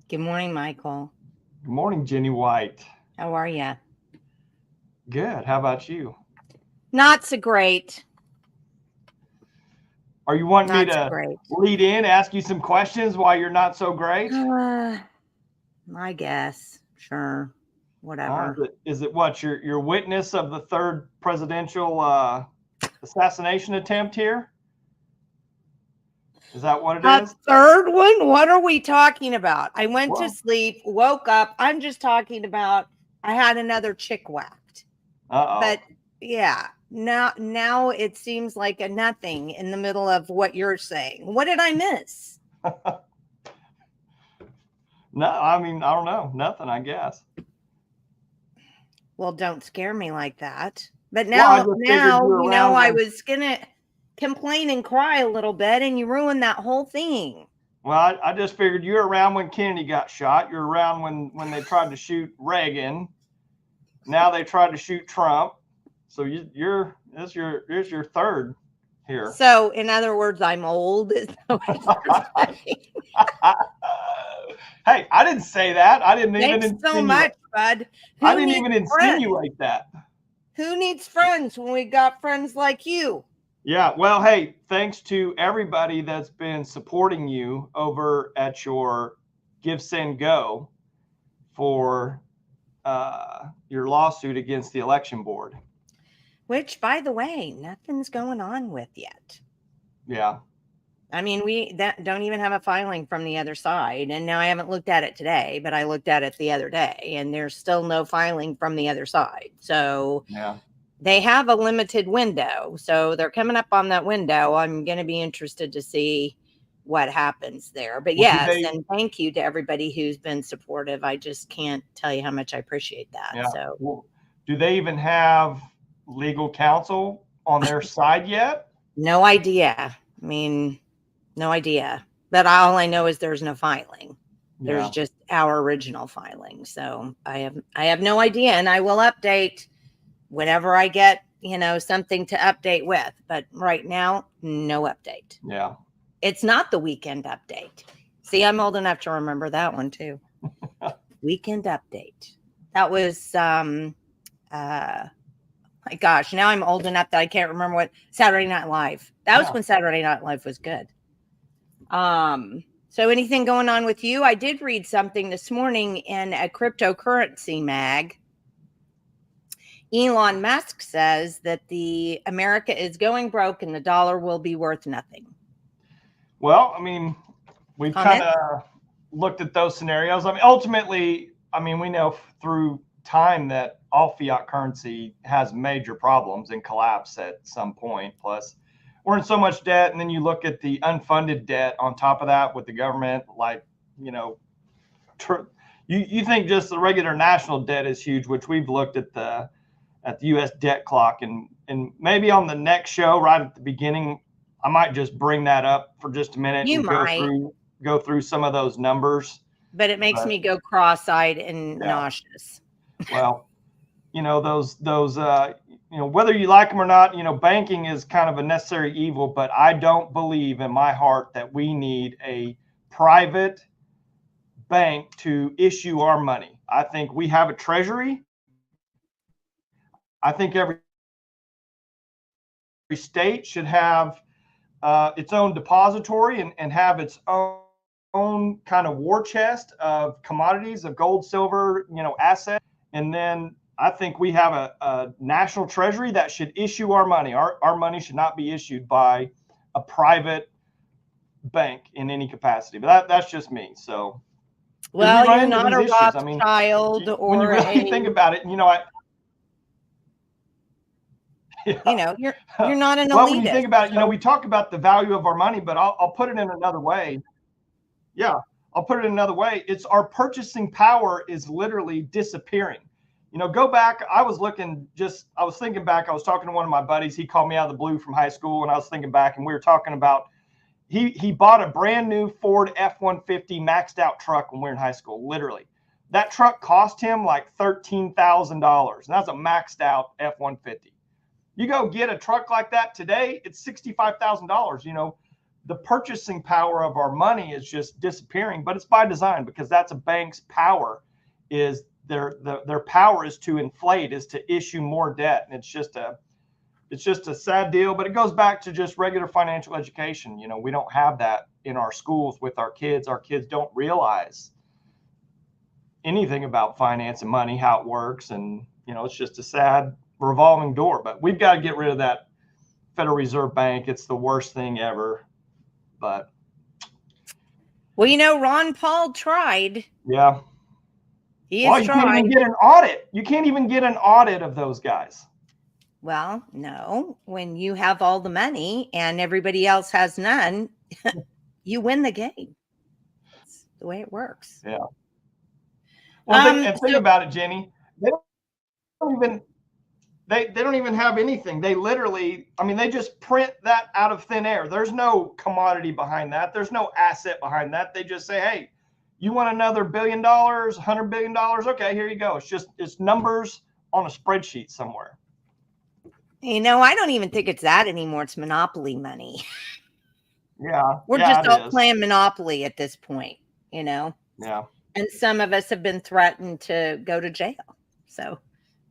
Good morning, Michael. Good morning, Jenny White. How are you? Good. How about you? Not so great. Are you wanting me Not so to great. lead in, ask you some questions while you're not so great? I guess. Sure. Whatever. Is it what your witness of the third presidential assassination attempt here? Is that what it is? Third one? What are we talking about? I went to sleep, woke up. I'm just talking about I had another chick whacked. Uh-oh. But yeah, now it seems like a nothing in the middle of what you're saying. What did I miss? No, I mean, I don't know. Nothing, I guess. Well, don't scare me like that. But now I was going to complain and cry a little bit, and you ruined that whole thing. Well, I just figured you were around when Kennedy got shot. You're around when they tried to shoot Reagan. Now they tried to shoot Trump. So here's your third here. So in other words, I'm old. Hey, I didn't say that. I didn't Thanks even so much, bud. I didn't even insinuate that. Who needs friends when we got friends like you? Yeah, well, hey, thanks to everybody that's been supporting you over at your Give, Send, Go for your lawsuit against the election board. Which, by the way, nothing's going on with yet. Yeah. I mean, we don't even have a filing from the other side. And now I haven't looked at it today, but I looked at it the other day, and there's still no filing from the other side. So yeah. They have a limited window. So they're coming up on that window. I'm going to be interested to see what happens there. But yes, and thank you to everybody who's been supportive. I just can't tell you how much I appreciate that. Yeah. So well, do they even have legal counsel on their side yet? No idea. I mean, no idea. But all I know is there's no filing. There's just our original filing. So I have no idea, and I will update whenever I get, something to update with. But right now, no update. Yeah. It's not the weekend update. See, I'm old enough to remember that one too. Weekend update. That was my gosh, now I'm old enough that I can't remember what Saturday Night Live. That was when Saturday Night Live was good. So anything going on with you? I did read something this morning in a cryptocurrency mag. Elon Musk says that the America is going broke and the dollar will be worth nothing. Well, I mean, we've kind of looked at those scenarios. I mean, ultimately, we know through time that all fiat currency has major problems and collapse at some point. Plus, we're in so much debt, and then you look at the unfunded debt on top of that with the government. Like, you think just the regular national debt is huge, which we've looked at the U.S. debt clock, and maybe on the next show, right at the beginning, I might just bring that up for just a minute go through some of those numbers. But it makes me go cross-eyed and nauseous. Well, those whether you like them or not, banking is kind of a necessary evil, but I don't believe in my heart that we need a private bank to issue our money. I think we have a treasury. I think every state should have its own depository and have its own kind of war chest of commodities, of gold, silver, assets. And then I think we have a national treasury that should issue our money. Our money should not be issued by a private bank in any capacity. But that's just me. So Well, run you're into not these a issues. I mean, Rothschild when you or really think about it, yeah. you're not an Well, when you elitist. think about it, So we talk about the value of our money, but I'll put it in another way. Yeah, I'll put it in another way. It's our purchasing power is literally disappearing. Go back. I was thinking back. I was talking to one of my buddies. He called me out of the blue from high school, and I was thinking back, and we were talking about he bought a brand new Ford F-150 maxed out truck when we were in high school. Literally, that truck cost him like $13,000, and that's a maxed out F-150. You go get a truck like that today, it's $65,000. The purchasing power of our money is just disappearing, but it's by design, because that's a bank's power. Is their power is to inflate, is to issue more debt, and it's just a sad deal. But it goes back to just regular financial education. We don't have that in our schools with our kids. Our kids don't realize anything about finance and money, how it works, and it's just a sad revolving door. But we've got to get rid of that Federal Reserve Bank. It's the worst thing ever. But well, Ron Paul tried. Yeah. He has tried. You can't even get an audit. You can't even get an audit of those guys. Well, no. When you have all the money and everybody else has none, you win the game. That's the way it works. Yeah. Well, think about it, Jenny. They don't even have anything. They literally, they just print that out of thin air. There's no commodity behind that. There's no asset behind that. They just say, hey, you want another $1 billion, $100 billion? Okay, here you go. It's numbers on a spreadsheet somewhere. I don't even think it's that anymore. It's monopoly money. Yeah. We're just all playing Monopoly at this point, Yeah. And some of us have been threatened to go to jail. So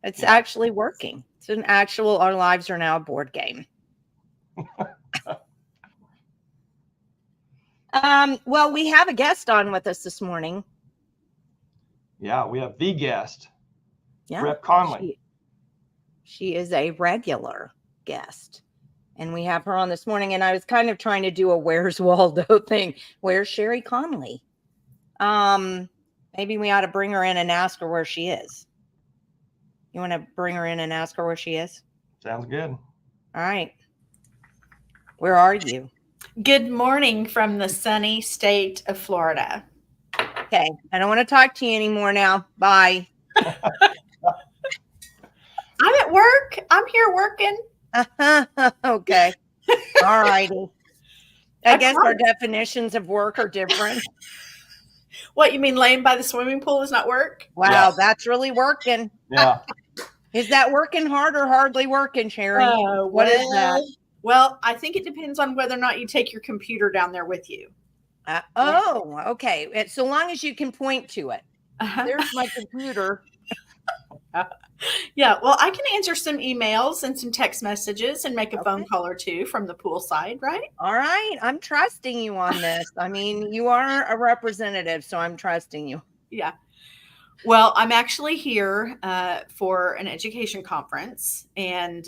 it's actually working. Our lives are now a board game. Well, we have a guest on with us this morning. Yeah, we have the guest. Yeah. Sherrie Conley. She is a regular guest. And we have her on this morning. And I was kind of trying to do a Where's Waldo thing. Where's Sherrie Conley? Maybe we ought to bring her in and ask her where she is. You want to bring her in and ask her where she is? Sounds good. All right. Where are you? Good morning from the sunny state of Florida. Okay. I don't want to talk to you anymore now. Bye. I'm at work. I'm here working. Okay. All righty. I guess our definitions of work are different. What, you mean laying by the swimming pool is not work? Wow, that's really working. Yeah. Is that working hard or hardly working, Sherrie? What is that? Well, I think it depends on whether or not you take your computer down there with you. Okay. So long as you can point to it. There's my computer. Yeah, well, I can answer some emails and some text messages and make a phone call or two from the pool side, right? All right. I'm trusting you on this. You are a representative, so I'm trusting you. Yeah. Well, I'm actually here for an education conference. And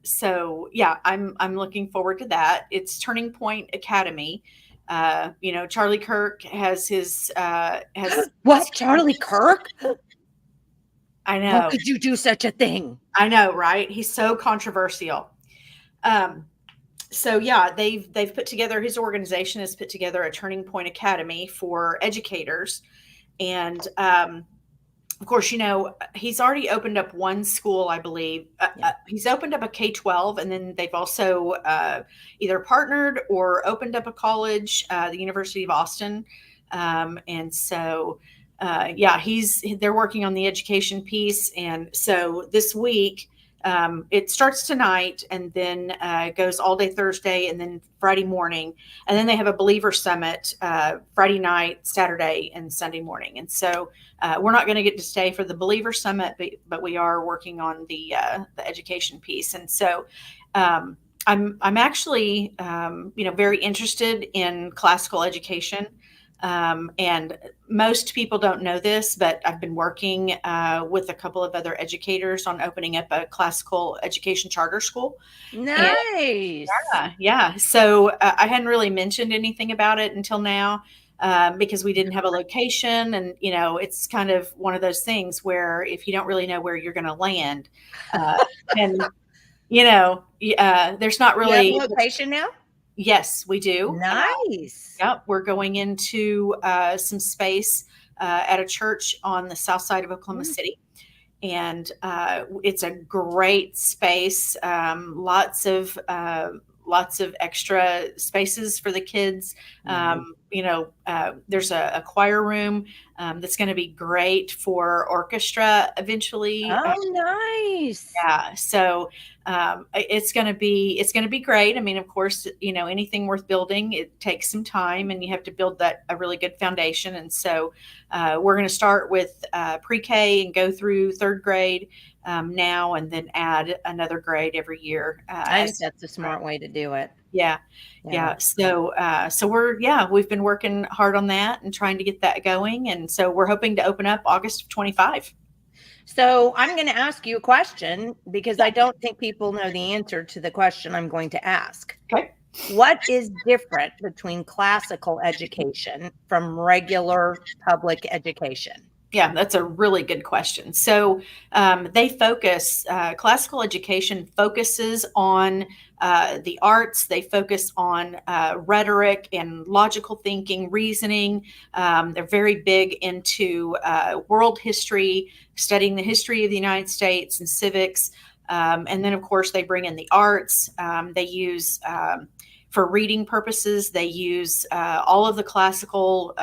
so, yeah, I'm looking forward to that. It's Turning Point Academy. Charlie Kirk has his... What? Charlie Kirk? I know. How could you do such a thing? I know, right? He's so controversial. So yeah, they've put together, his organization has put together a Turning Point Academy for educators. And of course, he's already opened up one school, I believe. He's opened up a K-12, and then they've also either partnered or opened up a college, the University of Austin. And so they're working on the education piece. And so this week, it starts tonight and then goes all day Thursday and then Friday morning. And then they have a Believer Summit Friday night, Saturday, and Sunday morning. And so we're not going to get to stay for the Believer Summit, but we are working on the education piece. And so I'm actually, very interested in classical education. And most people don't know this, but I've been working with a couple of other educators on opening up a classical education charter school. Nice. Yeah. So I hadn't really mentioned anything about it until now. because we didn't have a location. And, it's kind of one of those things where if you don't really know where you're going to land, and, there's not really. You have a location now? Yes, we do. Nice. Yep. We're going into some space at a church on the south side of Oklahoma City. And it's a great space. Lots of extra spaces for the kids. There's a choir room that's going to be great for orchestra eventually. Oh, nice. Yeah. So it's going to be great. I mean, of course, anything worth building, it takes some time, and you have to build a really good foundation. And so we're going to start with pre-K and go through third grade now, and then add another grade every year. I think that's a smart way to do it. Yeah. So we've been working hard on that and trying to get that going. And so we're hoping to open up August of 25. So I'm going to ask you a question because I don't think people know the answer to the question I'm going to ask. Okay. What is different between classical education from regular public education? Yeah, that's a really good question. So classical education focuses on the arts. They focus on rhetoric and logical thinking, reasoning. They're very big into world history, studying the history of the United States and civics. And then, of course, they bring in the arts. They use for reading purposes, they use all of the classical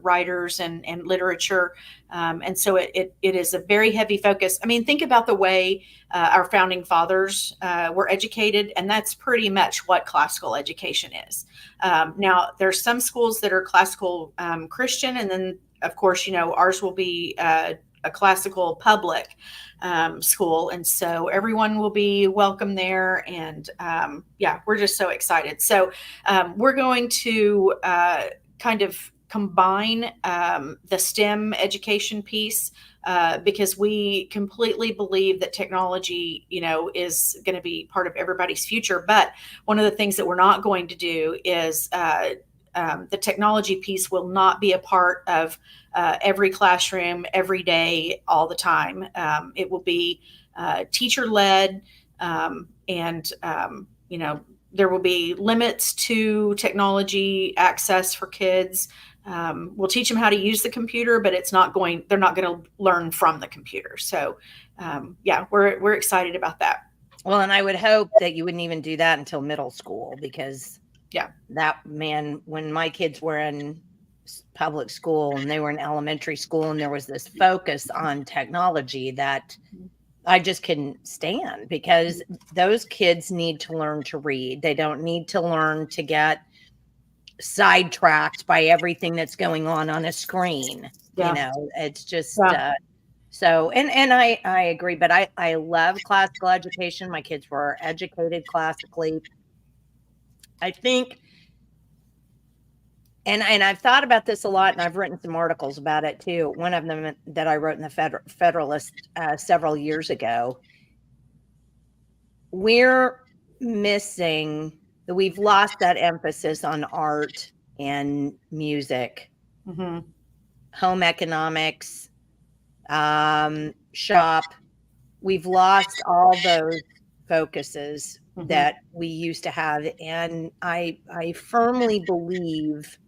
writers and literature. And so it is a very heavy focus. I mean, think about the way our founding fathers were educated, and that's pretty much what classical education is. Now, there's some schools that are classical Christian, and then, of course, ours will be a classical public school. And so everyone will be welcome there. And we're just so excited. So we're going to kind of combine the STEM education piece because we completely believe that technology, is going to be part of everybody's future. But one of the things that we're not going to do is the technology piece will not be a part of every classroom, every day, all the time. It will be teacher-led, and there will be limits to technology access for kids. We'll teach them how to use the computer, but they're not going to learn from the computer. So, we're excited about that. Well, and I would hope that you wouldn't even do that until middle school because when my kids were in public school and they were in elementary school and there was this focus on technology that I just couldn't stand because those kids need to learn to read. They don't need to learn to get sidetracked by everything that's going on a screen. It's just so and I agree, but I love classical education. My kids were educated classically. I think, and I've thought about this a lot, and I've written some articles about it too. One of them that I wrote in the Federalist several years ago. We're missing, we've lost that emphasis on art and music, home economics, shop. We've lost all those focuses that we used to have. And I firmly believe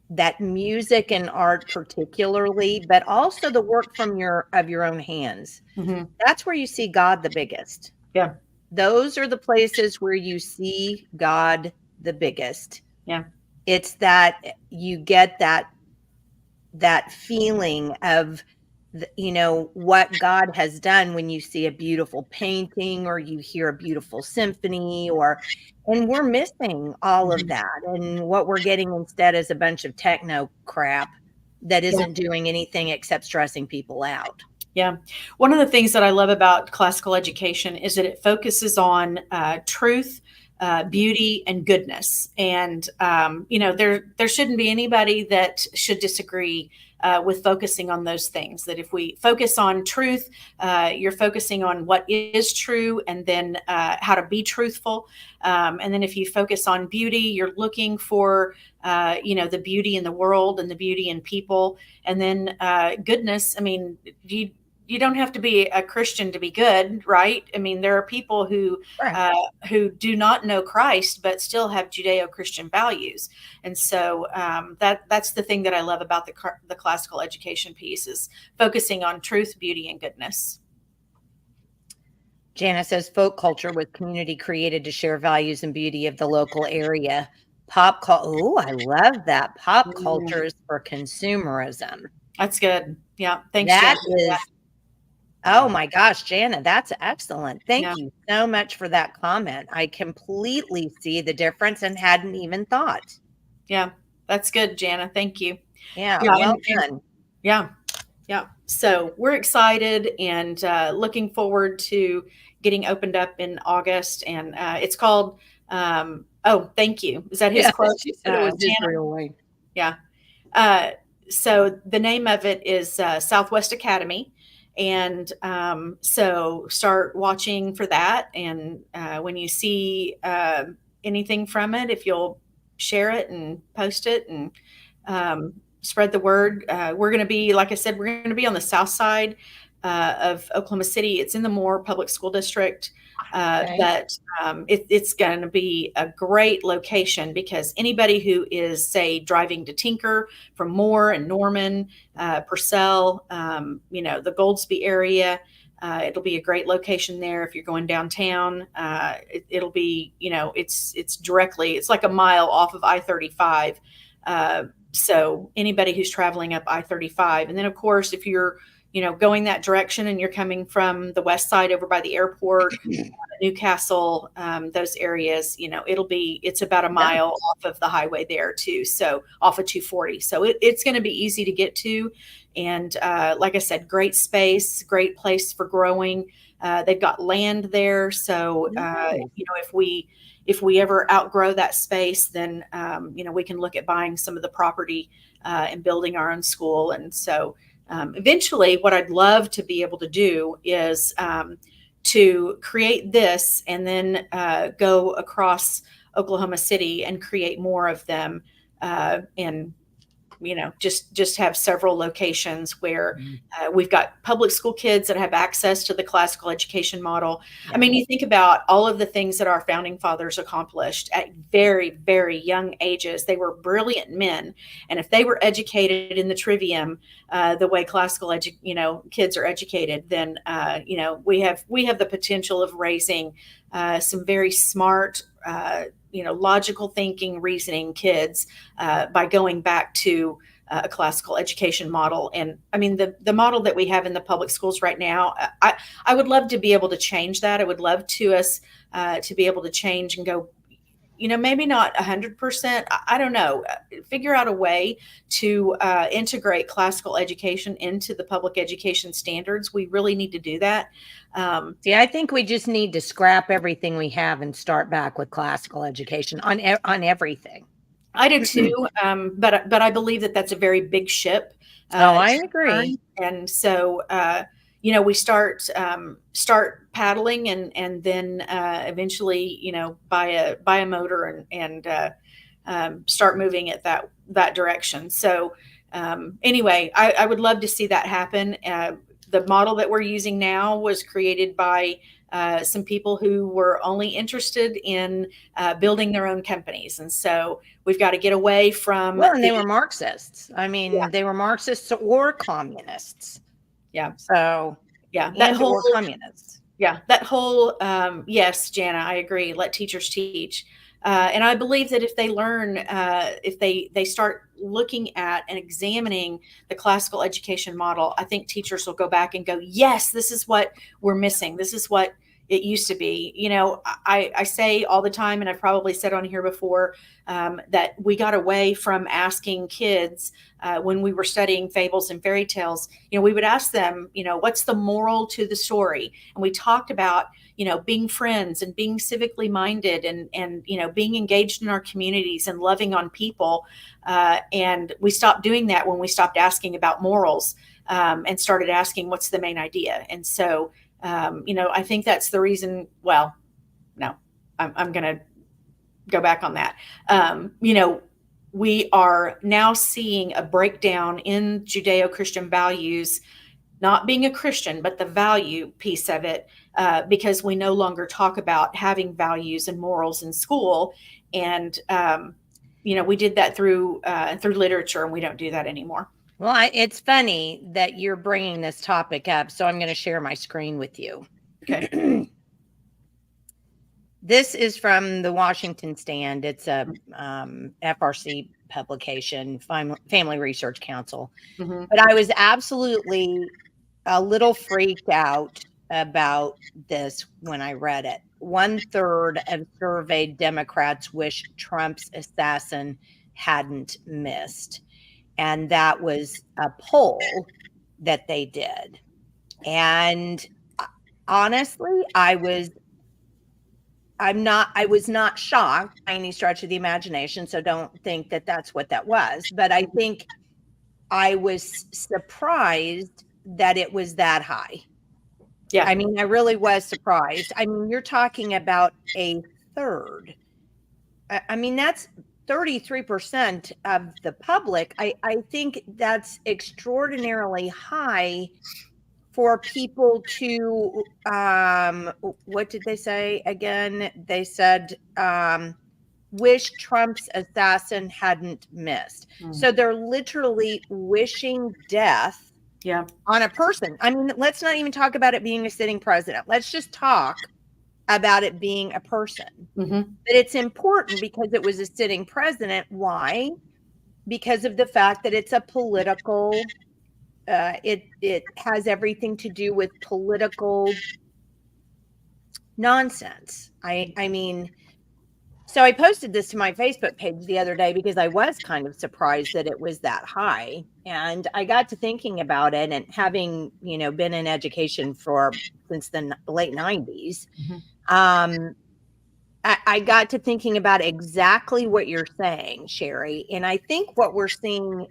that music and art particularly, but also the work from your own hands, that's where you see God the biggest. Yeah. Those are the places where you see God the biggest. Yeah. It's that you get that feeling of what God has done when you see a beautiful painting or you hear a beautiful symphony and we're missing all of that. And what we're getting instead is a bunch of techno crap that isn't doing anything except stressing people out. Yeah. One of the things that I love about classical education is that it focuses on truth, beauty, and goodness. And, there shouldn't be anybody that should disagree with focusing on those things. That if we focus on truth, you're focusing on what is true, and then how to be truthful. And then if you focus on beauty, you're looking for, the beauty in the world and the beauty in people. And then goodness, I mean, you don't have to be a Christian to be good, right? I mean, there are people who do not know Christ, but still have Judeo-Christian values. And so that's the thing that I love about the classical education piece, is focusing on truth, beauty, and goodness. Jana says folk culture with community created to share values and beauty of the local area. Pop culture. Oh, I love that. Pop culture is for consumerism. That's good. Yeah. Thanks, That Jana. is. Oh my gosh, Jana, that's excellent. Thank you so much for that comment. I completely see the difference and hadn't even thought. Yeah, that's good, Jana. Thank you. Yeah, well done. Yeah. So we're excited and looking forward to getting opened up in August. And it's called, thank you. Is that his quote? She said it was Israel. Yeah. So the name of it is Southwest Academy. And so start watching for that. And when you see anything from it, if you'll share it and post it and spread the word. We're going to be, like I said, we're going to be on the south side of Oklahoma City. It's in the Moore Public School District. But it's going to be a great location, because anybody who is, say, driving to Tinker from Moore and Norman, Purcell, the Goldsby area, it'll be a great location there. If you're going downtown, it'll be, it's directly, it's like a mile off of I-35. So anybody who's traveling up I-35, and then of course, if you're, going that direction and you're coming from the west side over by the airport, Newcastle, those areas, it's about a mile off of the highway there too. So off of 240. So it's going to be easy to get to. And like I said, great space, great place for growing. They've got land there. So, if we ever outgrow that space, then, we can look at buying some of the property and building our own school. And so eventually what I'd love to be able to do is to create this and then go across Oklahoma City and create more of them and just have several locations where we've got public school kids that have access to the classical education model. I mean, you think about all of the things that our founding fathers accomplished at very, very young ages. They were brilliant men. And if they were educated in the trivium, the way classical kids are educated, then, we have the potential of raising some very smart, logical thinking, reasoning kids by going back to a classical education model. And I mean, the model that we have in the public schools right now, I would love to be able to change that. I would love to be able to change and go, maybe not 100%. I don't know. Figure out a way to integrate classical education into the public education standards. We really need to do that. I think we just need to scrap everything we have and start back with classical education on everything. I do too. But I believe that that's a very big ship. I agree. And so, we start paddling and then eventually, buy a motor and start moving it that direction. So anyway, I would love to see that happen. The model that we're using now was created by some people who were only interested in building their own companies. And so we've got to get away from... Well, and they were Marxists. I mean, they were Marxists or communists. Yeah. So, that whole communists. Yeah, that whole, yes, Jana, I agree. Let teachers teach. And I believe that if they learn, if they start looking at and examining the classical education model, I think teachers will go back and go, yes, this is what we're missing. This is what it used to be. I say all the time, and I've probably said on here before, that we got away from asking kids when we were studying fables and fairy tales. We would ask them, what's the moral to the story? And we talked about, being friends and being civically minded and being engaged in our communities and loving on people. And we stopped doing that when we stopped asking about morals and started asking what's the main idea. And so, I think that's the reason. Well, no, I'm going to go back on that. We are now seeing a breakdown in Judeo-Christian values, not being a Christian, but the value piece of it, because we no longer talk about having values and morals in school. And, we did that through literature, and we don't do that anymore. Well, it's funny that you're bringing this topic up, so I'm going to share my screen with you. Okay. This is from the Washington Stand. It's a FRC publication, Family Research Council. Mm-hmm. But I was absolutely a little freaked out about this when I read it. 1/3 of surveyed Democrats wish Trump's assassin hadn't missed. And that was a poll that they did. And honestly, I was not shocked by any stretch of the imagination. So don't think that that's what that was. But I think I was surprised that it was that high. Yeah. I mean, I really was surprised. I mean, you're talking about a third. I mean, that's 33% of the public. I think that's extraordinarily high for people to, what did they say again? They said, wish Trump's assassin hadn't missed. So they're literally wishing death on a person. I mean, let's not even talk about it being a sitting president. Let's just talk about it being a person. Mm-hmm. But it's important because it was a sitting president. Why? Because of the fact that it's a political, it has everything to do with political nonsense. I mean, so I posted this to my Facebook page the other day because I was kind of surprised that it was that high. And I got to thinking about it, and having, been in education since the late 90s, I got to thinking about exactly what you're saying, Sherrie. And I think what we're seeing,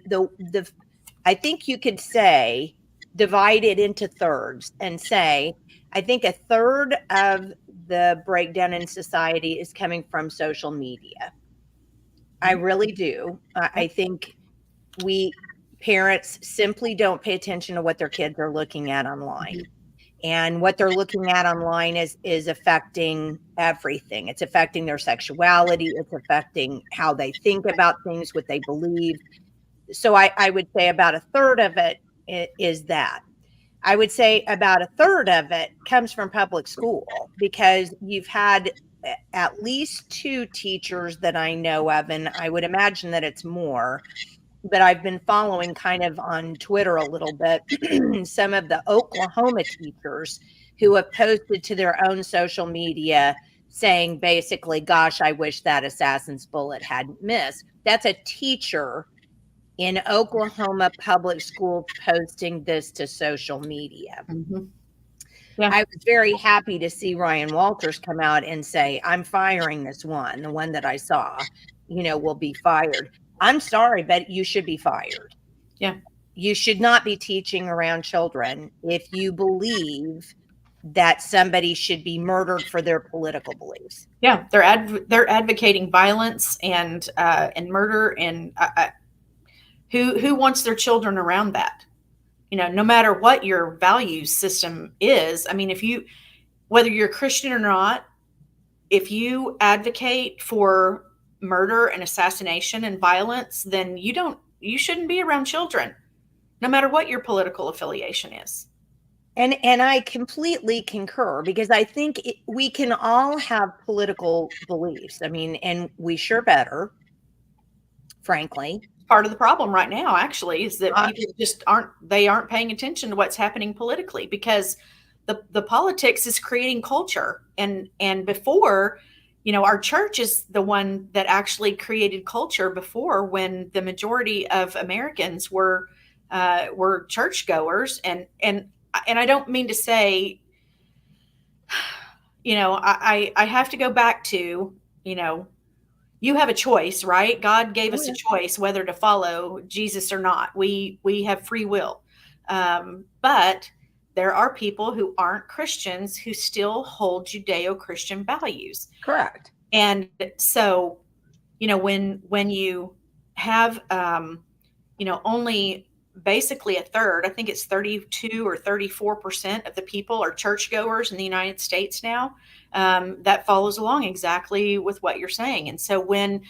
I think you could say, divide it into thirds and say, I think a third of the breakdown in society is coming from social media. I really do. I think parents simply don't pay attention to what their kids are looking at online. And what they're looking at online is affecting everything. It's affecting their sexuality. It's affecting how they think about things, what they believe. So I would say about a third of it is that. I would say about a third of it comes from public school, because you've had at least 2 teachers that I know of, and I would imagine that it's more, but I've been following kind of on Twitter a little bit, some of the Oklahoma teachers who have posted to their own social media saying basically, gosh, I wish that assassin's bullet hadn't missed. That's a teacher in Oklahoma public school posting this to social media. Mm-hmm. Yeah. I was very happy to see Ryan Walters come out and say, I'm firing this one, the one that I saw, will be fired. I'm sorry, but you should be fired. Yeah. You should not be teaching around children if you believe that somebody should be murdered for their political beliefs. Yeah, they're advocating violence and murder, and who wants their children around that? No matter what your value system is. I mean, whether you're Christian or not, if you advocate for murder and assassination and violence, then you shouldn't be around children, no matter what your political affiliation is. And I completely concur, because I think we can all have political beliefs. I mean, and we sure better, frankly. Part of the problem right now, actually, is that people just aren't paying attention to what's happening politically, because the politics is creating culture. And before, our church is the one that actually created culture before, when the majority of Americans were churchgoers. And I don't mean to say, I have to go back to, you have a choice, right? God gave us a choice whether to follow Jesus or not. We have free will. But there are people who aren't Christians who still hold Judeo-Christian values. Correct. And so, when you have, only basically a third, I think it's 32 or 34% of the people are churchgoers in the United States now, that follows along exactly with what you're saying. And so when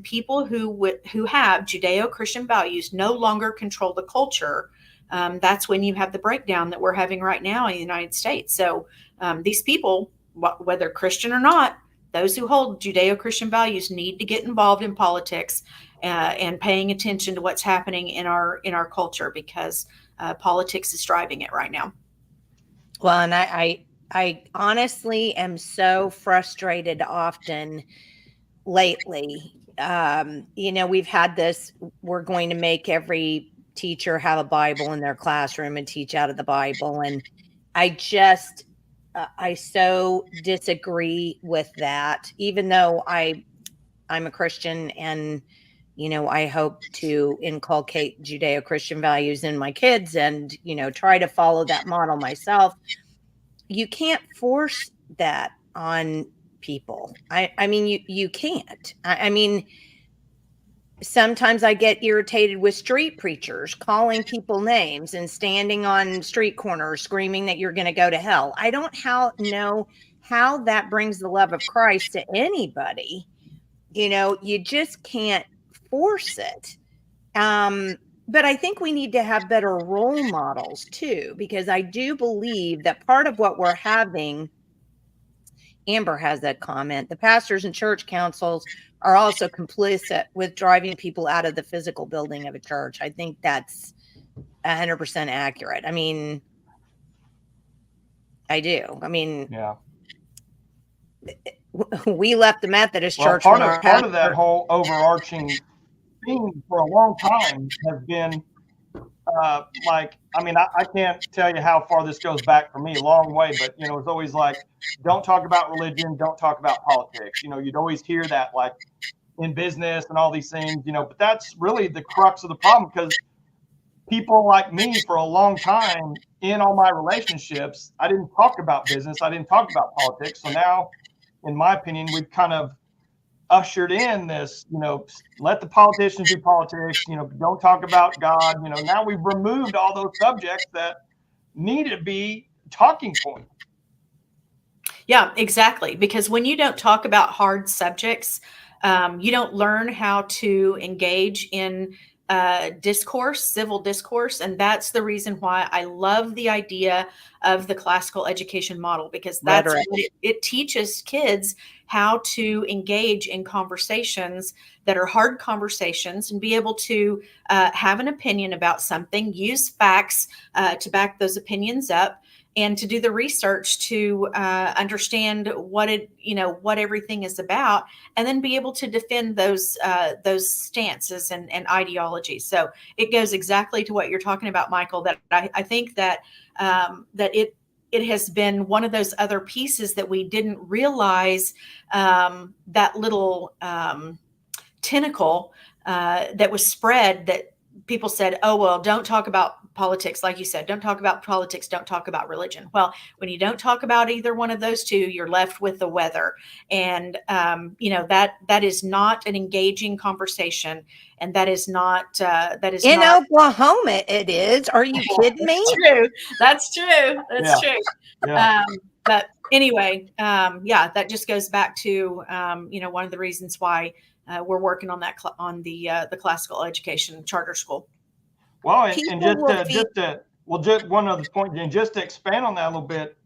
people who have Judeo-Christian values no longer control the culture, that's when you have the breakdown that we're having right now in the United States. So these people, whether Christian or not, those who hold Judeo-Christian values need to get involved in politics and paying attention to what's happening in our culture, because politics is driving it right now. Well, and I honestly am so frustrated often lately. We've had this, we're going to make every teacher have a Bible in their classroom and teach out of the Bible. And I so disagree with that, even though I'm a Christian, and I hope to inculcate Judeo-Christian values in my kids and try to follow that model myself. You can't force that on people. I mean, you can't. I mean, sometimes I get irritated with street preachers calling people names and standing on street corners screaming that you're going to go to hell. I don't know how that brings the love of Christ to anybody. You just can't force it. But I think we need to have better role models too, because I do believe that part of what we're having, Amber has that comment, the pastors and church councils are also complicit with driving people out of the physical building of a church. I think that's 100% accurate. I mean, I do. I mean, yeah. We left the Methodist church. Part of that whole overarching theme for a long time has been I can't tell you how far this goes back for me, a long way, but it's always like, don't talk about religion, don't talk about politics. You'd always hear that, like, in business and all these things, but that's really the crux of the problem, because people like me, for a long time in all my relationships, I didn't talk about business, I didn't talk about politics. So now, in my opinion, we've kind of ushered in this, let the politicians do politics, don't talk about God. Now we've removed all those subjects that need to be talking points. Yeah, exactly. Because when you don't talk about hard subjects, you don't learn how to engage in discourse, civil discourse. And that's the reason why I love the idea of the classical education model, because that's what it teaches kids how to engage in conversations that are hard conversations, and be able to have an opinion about something, use facts to back those opinions up, and to do the research to understand what everything is about, and then be able to defend those stances and ideologies. So it goes exactly to what you're talking about, Michael. That I think that it has been one of those other pieces that we didn't realize, that little tentacle that was spread, that people said, oh, well, don't talk about politics. Like you said, don't talk about politics, don't talk about religion. Well, when you don't talk about either one of those two, you're left with the weather. And, that is not an engaging conversation. And that is not, in Oklahoma, it is. Are you kidding me? That's true. That's true. Yeah. But anyway, that just goes back to, one of the reasons why we're working on that, on the classical education charter school. Well, and just one other point, and just to expand on that a little bit,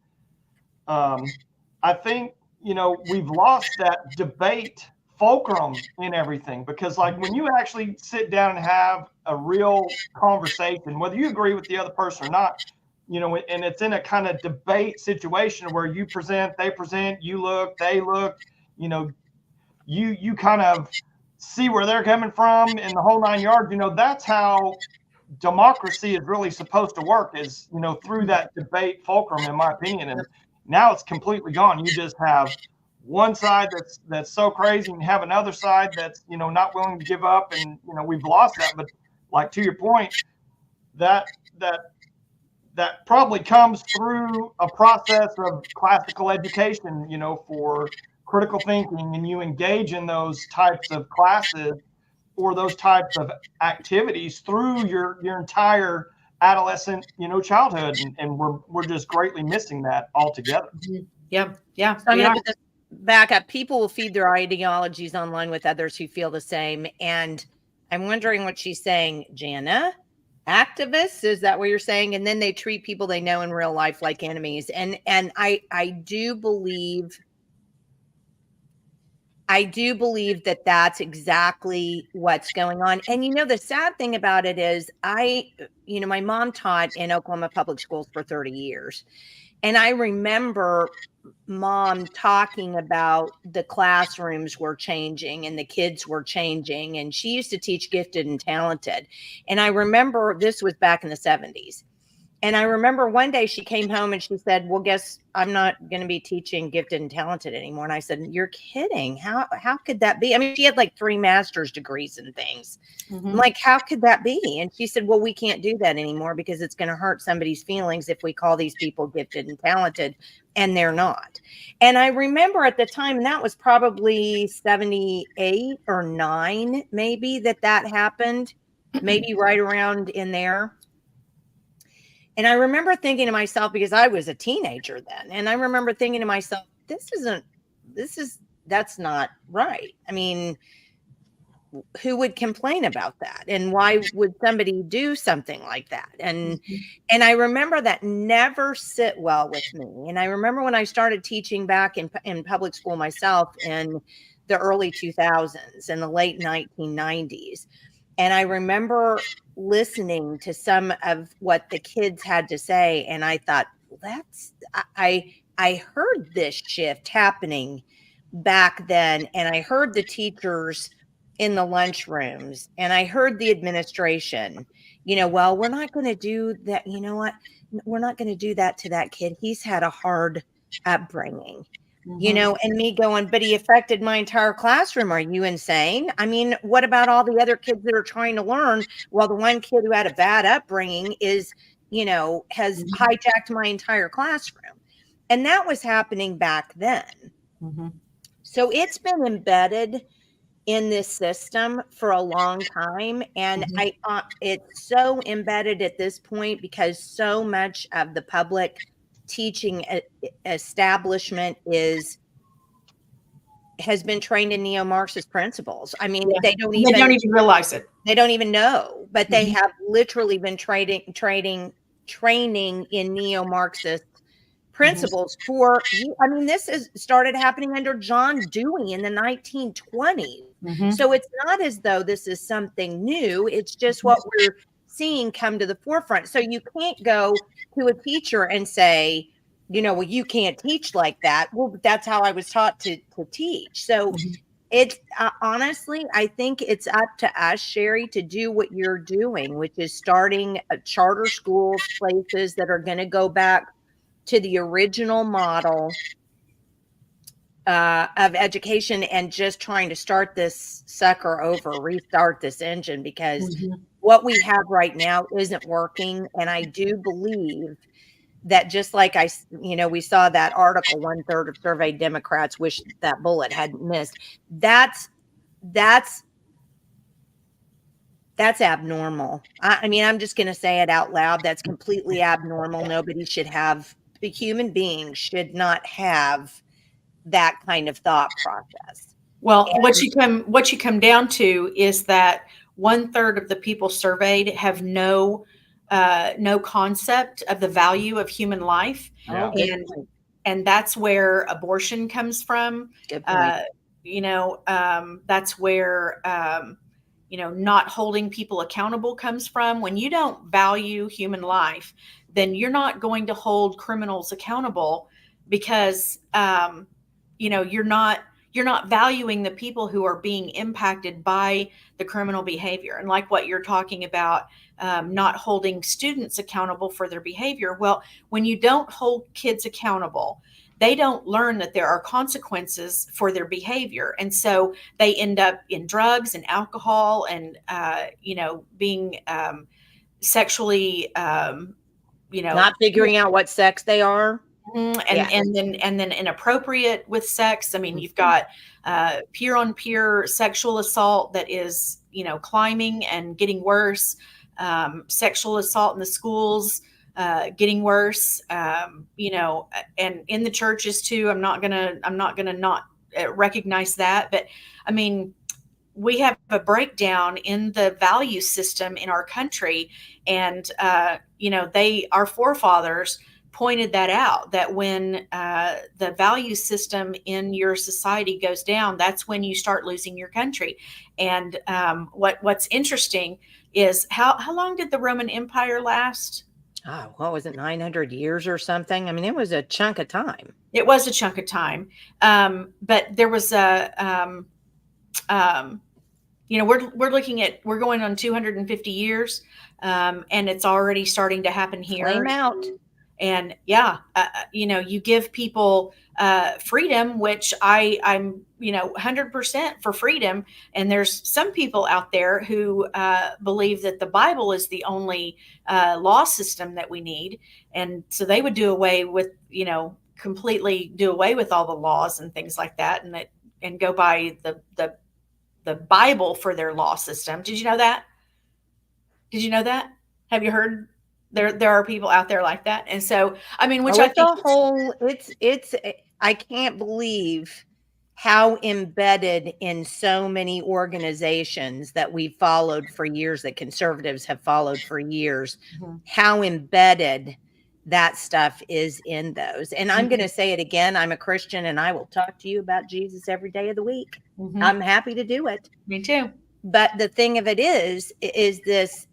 I think, we've lost that debate fulcrum in everything, because like when you actually sit down and have a real conversation, whether you agree with the other person or not, and it's in a kind of debate situation where you present, they present, you look, they look, you kind of see where they're coming from in the whole 9 yards. That's how democracy is really supposed to work, is, through that debate fulcrum, in my opinion. And now it's completely gone. You just have one side that's so crazy, and you have another side that's, not willing to give up. And, we've lost that. But like, to your point, that probably comes through a process of classical education, for critical thinking, and you engage in those types of classes or those types of activities through your entire adolescent, childhood. And we're just greatly missing that altogether. Yeah. So I'm going to put this back up. People will feed their ideologies online with others who feel the same. And I'm wondering what she's saying, Jana. Activists, is that what you're saying? And then they treat people they know in real life like enemies. And I do believe that that's exactly what's going on. And the sad thing about it is my mom taught in Oklahoma public schools for 30 years. And I remember Mom talking about the classrooms were changing and the kids were changing. And she used to teach gifted and talented. And I remember this was back in the 70s. And I remember one day she came home and she said, well, guess I'm not going to be teaching gifted and talented anymore. And I said, you're kidding. How could that be? I mean, she had like 3 master's degrees and things. I'm like, how could that be? And she said, well, we can't do that anymore because it's going to hurt somebody's feelings if we call these people gifted and talented and they're not. And I remember at the time, and that was probably 78 or 9, maybe that happened, maybe right around in there. And I remember thinking to myself, because I was a teenager then, and I remember thinking to myself, that's not right. I mean, who would complain about that? And why would somebody do something like that? And I remember that never sit well with me. And I remember when I started teaching back in public school myself in the early 2000s and the late 1990s. And I remember listening to some of what the kids had to say. And I thought, I heard this shift happening back then. And I heard the teachers in the lunchrooms, and I heard the administration, well, we're not going to do that. You know what? We're not going to do that to that kid. He's had a hard upbringing. And me going, but he affected my entire classroom. Are you insane? I mean, what about all the other kids that are trying to learn? Well, the one kid who had a bad upbringing has hijacked my entire classroom. And that was happening back then. So it's been embedded in this system for a long time. And it's so embedded at this point because so much of the public teaching establishment has been trained in neo-Marxist principles. I mean, they don't even realize it. They don't even know, but they have literally been training in neo-Marxist principles this has started happening under John Dewey in the 1920s. So it's not as though this is something new. It's just what we're seeing come to the forefront. So you can't go to a teacher and say, well, you can't teach like that. Well, that's how I was taught to teach. So it's honestly, I think it's up to us, Sherrie, to do what you're doing, which is starting charter schools, places that are going to go back to the original model of education, and just trying to start this sucker over, restart this engine, because what we have right now isn't working. And I do believe that, just like we saw that article, 1/3 of surveyed Democrats wish that bullet hadn't missed. That's abnormal. I mean, I'm just going to say it out loud. That's completely abnormal. Nobody should have, the human being should not have that kind of thought process. Well, what you come down to is that 1/3 of the people surveyed have no concept of the value of human life. And that's where abortion comes from. That's where, not holding people accountable comes from. When you don't value human life, then you're not going to hold criminals accountable because, you're not valuing the people who are being impacted by the criminal behavior. And like what you're talking about, not holding students accountable for their behavior. Well, when you don't hold kids accountable, they don't learn that there are consequences for their behavior. And so they end up in drugs and alcohol and, being sexually, not figuring out what sex they are. And then inappropriate with sex. I mean, you've got peer-on-peer sexual assault that is, climbing and getting worse. Sexual assault in the schools, getting worse. And in the churches too. I'm not gonna not recognize that, but I mean, we have a breakdown in the value system in our country, and our forefathers pointed that out, that when the value system in your society goes down, that's when you start losing your country. And what's interesting is how long did the Roman Empire last? Oh, what was it, 900 years or something? I mean, it was a chunk of time. It was a chunk of time. But there was we're going on 250 years, and it's already starting to happen here. Flame out. And you give people freedom, which I'm 100% for freedom. And there's some people out there who believe that the Bible is the only law system that we need. And so they would do away with, completely do away with all the laws and things like that, and go by the Bible for their law system. Did you know that? Have you heard? There are people out there like that. And so, I mean, which I think I can't believe how embedded in so many organizations that we've followed for years, that conservatives have followed for years, how embedded that stuff is in those. And I'm going to say it again. I'm a Christian, and I will talk to you about Jesus every day of the week. I'm happy to do it. Me too. But the thing of it is this,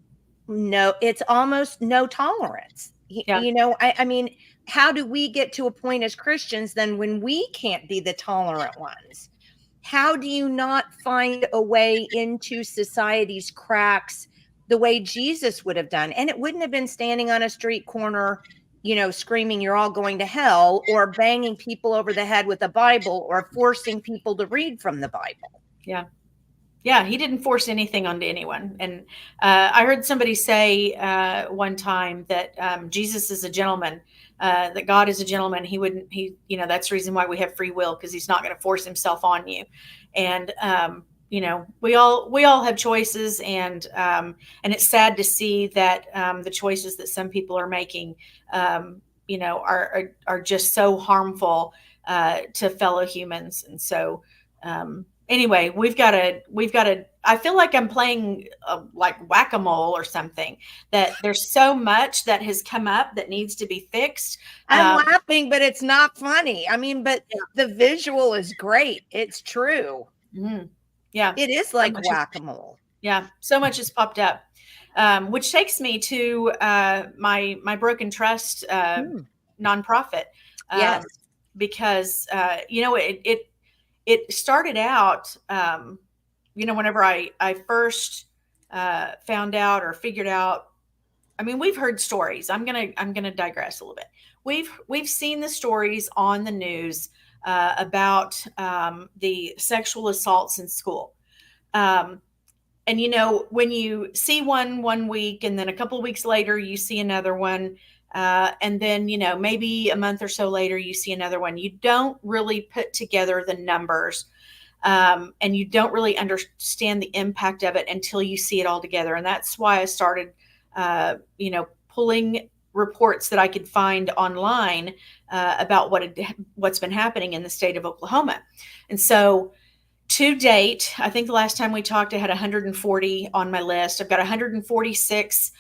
it's almost no tolerance. Yeah. I mean, how do we get to a point as Christians then when we can't be the tolerant ones? How do you not find a way into society's cracks the way Jesus would have done? And it wouldn't have been standing on a street corner, screaming, "You're all going to hell," or banging people over the head with a Bible, or forcing people to read from the Bible. Yeah. Yeah, he didn't force anything onto anyone. And I heard somebody say one time that Jesus is a gentleman, that God is a gentleman. That's the reason why we have free will, because he's not going to force himself on you. And, we all have choices, and it's sad to see that the choices that some people are making, are just so harmful to fellow humans. And so, anyway, we've got to, I feel like I'm playing like whack-a-mole or something, that there's so much that has come up that needs to be fixed. I'm laughing, but it's not funny. I mean, but the visual is great. It's true. Mm-hmm. Yeah. It is like whack-a-mole. Yeah. So much has popped up, which takes me to my Broken Trust nonprofit. Yes. Because, it started out, whenever I first found out or figured out. I mean, we've heard stories. I'm gonna digress a little bit. We've seen the stories on the news about the sexual assaults in school. And when you see one week, and then a couple of weeks later you see another one, and then maybe a month or so later you see another one, you don't really put together the numbers, and you don't really understand the impact of it until you see it all together. And that's why I started pulling reports that I could find online about what's been happening in the state of Oklahoma. And so, to date, I think the last time we talked, I had 140 on my list. I've got 146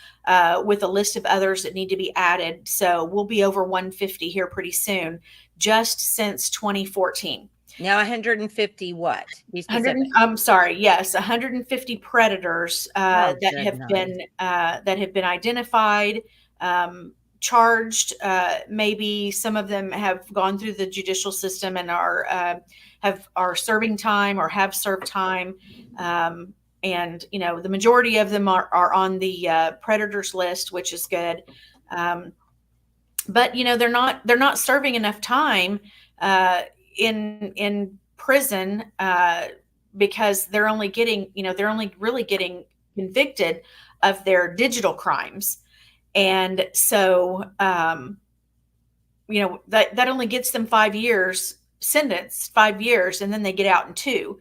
with a list of others that need to be added. So we'll be over 150 here pretty soon, just since 2014. Now 150 what? I'm sorry. Yes, 150 predators that have been identified. charged. Maybe some of them have gone through the judicial system and are serving time or have served time. And the majority of them are on the predators list, which is good. But they're not serving enough time in prison because they're only really getting convicted of their digital crimes. And so, that only gets them 5 years sentence, 5 years, and then they get out in 2.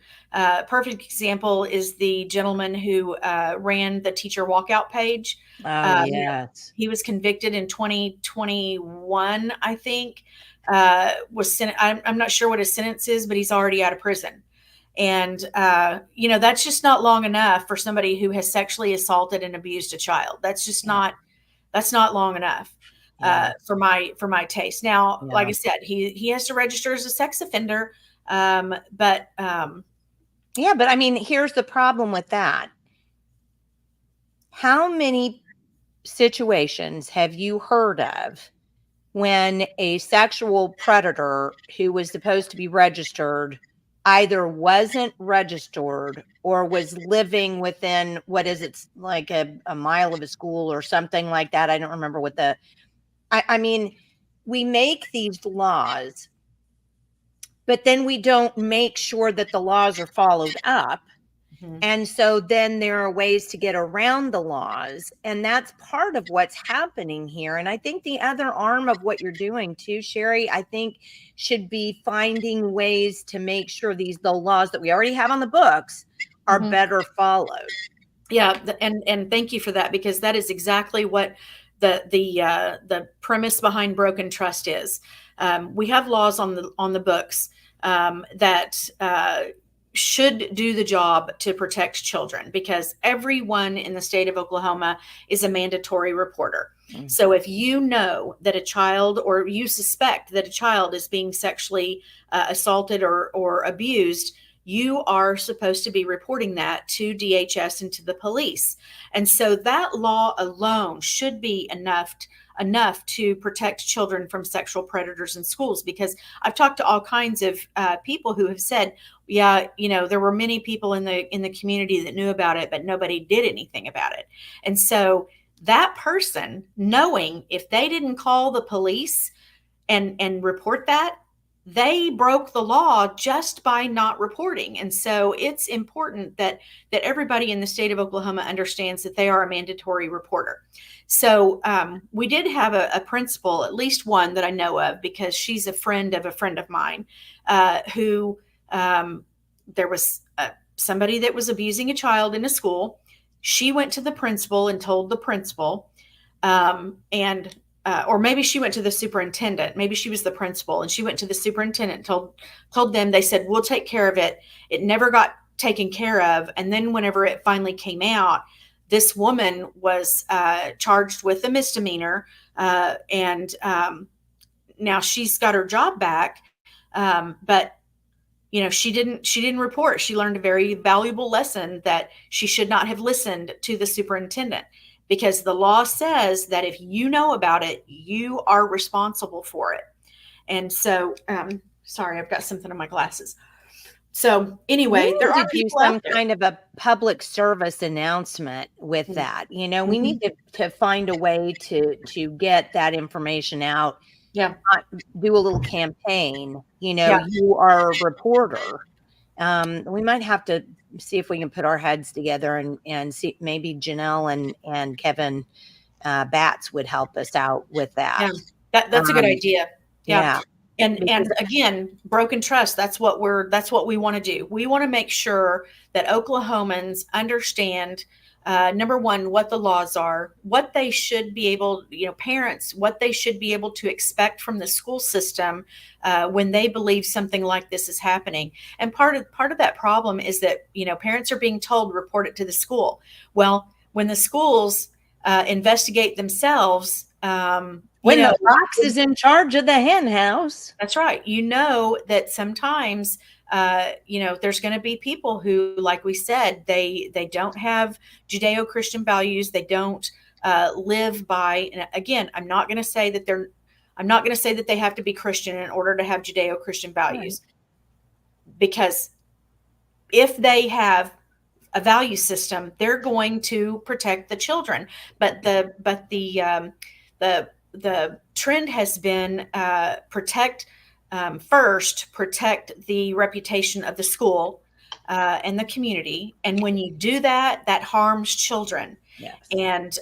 Perfect example is the gentleman who ran the teacher walkout page. Oh, yes. He was convicted in 2021, I think. I'm not sure what his sentence is, but he's already out of prison. And, that's just not long enough for somebody who has sexually assaulted and abused a child. That's just not long enough for my taste. Now, like I said, he has to register as a sex offender. But I mean, here's the problem with that. How many situations have you heard of when a sexual predator who was supposed to be registered either wasn't registered or was living within, like a mile of a school or something like that? I don't remember what I mean, we make these laws, but then we don't make sure that the laws are followed up. Mm-hmm. And so then there are ways to get around the laws. And that's part of what's happening here. And I think the other arm of what you're doing too, Sherrie, I think should be finding ways to make sure the laws that we already have on the books are mm-hmm. better followed. Yeah. And thank you for that, because that is exactly what the premise behind broken trust is. We have laws on the books that should do the job to protect children, because everyone in the state of Oklahoma is a mandatory reporter. Mm-hmm. So if you know that a child, or you suspect that a child is being sexually assaulted or abused, you are supposed to be reporting that to DHS and to the police. And so that law alone should be enough to protect children from sexual predators in schools, because I've talked to all kinds of people who have said, yeah, there were many people in the community that knew about it, but nobody did anything about it. And so that person, knowing if they didn't call the police and report that, they broke the law just by not reporting. And so it's important that everybody in the state of Oklahoma understands that they are a mandatory reporter. So we did have a principal, at least one that I know of, because she's a friend of mine, who there was somebody that was abusing a child in a school. She went to the principal and told the principal, or maybe she went to the superintendent. Maybe she was the principal, and she went to the superintendent, told them. They said, we'll take care of it. It never got taken care of. And then whenever it finally came out, this woman was charged with a misdemeanor. And now she's got her job back. But she didn't report. She learned a very valuable lesson that she should not have listened to the superintendent, because the law says that if you know about it, you are responsible for it. And so, sorry, I've got something on my glasses. So anyway, there are people some kind of a public service announcement with mm-hmm. that. We mm-hmm. need to find a way to get that information out. Yeah. Do a little campaign. You are a reporter. We might have to see if we can put our heads together and see, maybe Janelle and Kevin Batts would help us out with that. Yeah, that's a good idea. Yeah. And again, broken trust, that's what we want to do. We want to make sure that Oklahomans understand, number one, what the laws are, what they should be able, parents, what they should be able to expect from the school system when they believe something like this is happening. And part of that problem is that, parents are being told, report it to the school. Well, when the schools investigate themselves, when the fox is in charge of the hen house. That's right. That sometimes, there's going to be people who, like we said, they don't have Judeo-Christian values. They don't live by. And again, I'm not going to say that they have to be Christian in order to have Judeo-Christian values, because if they have a value system, they're going to protect the children. But the trend has been protect the reputation of the school and the community. And when you do that, that harms children. Yes. And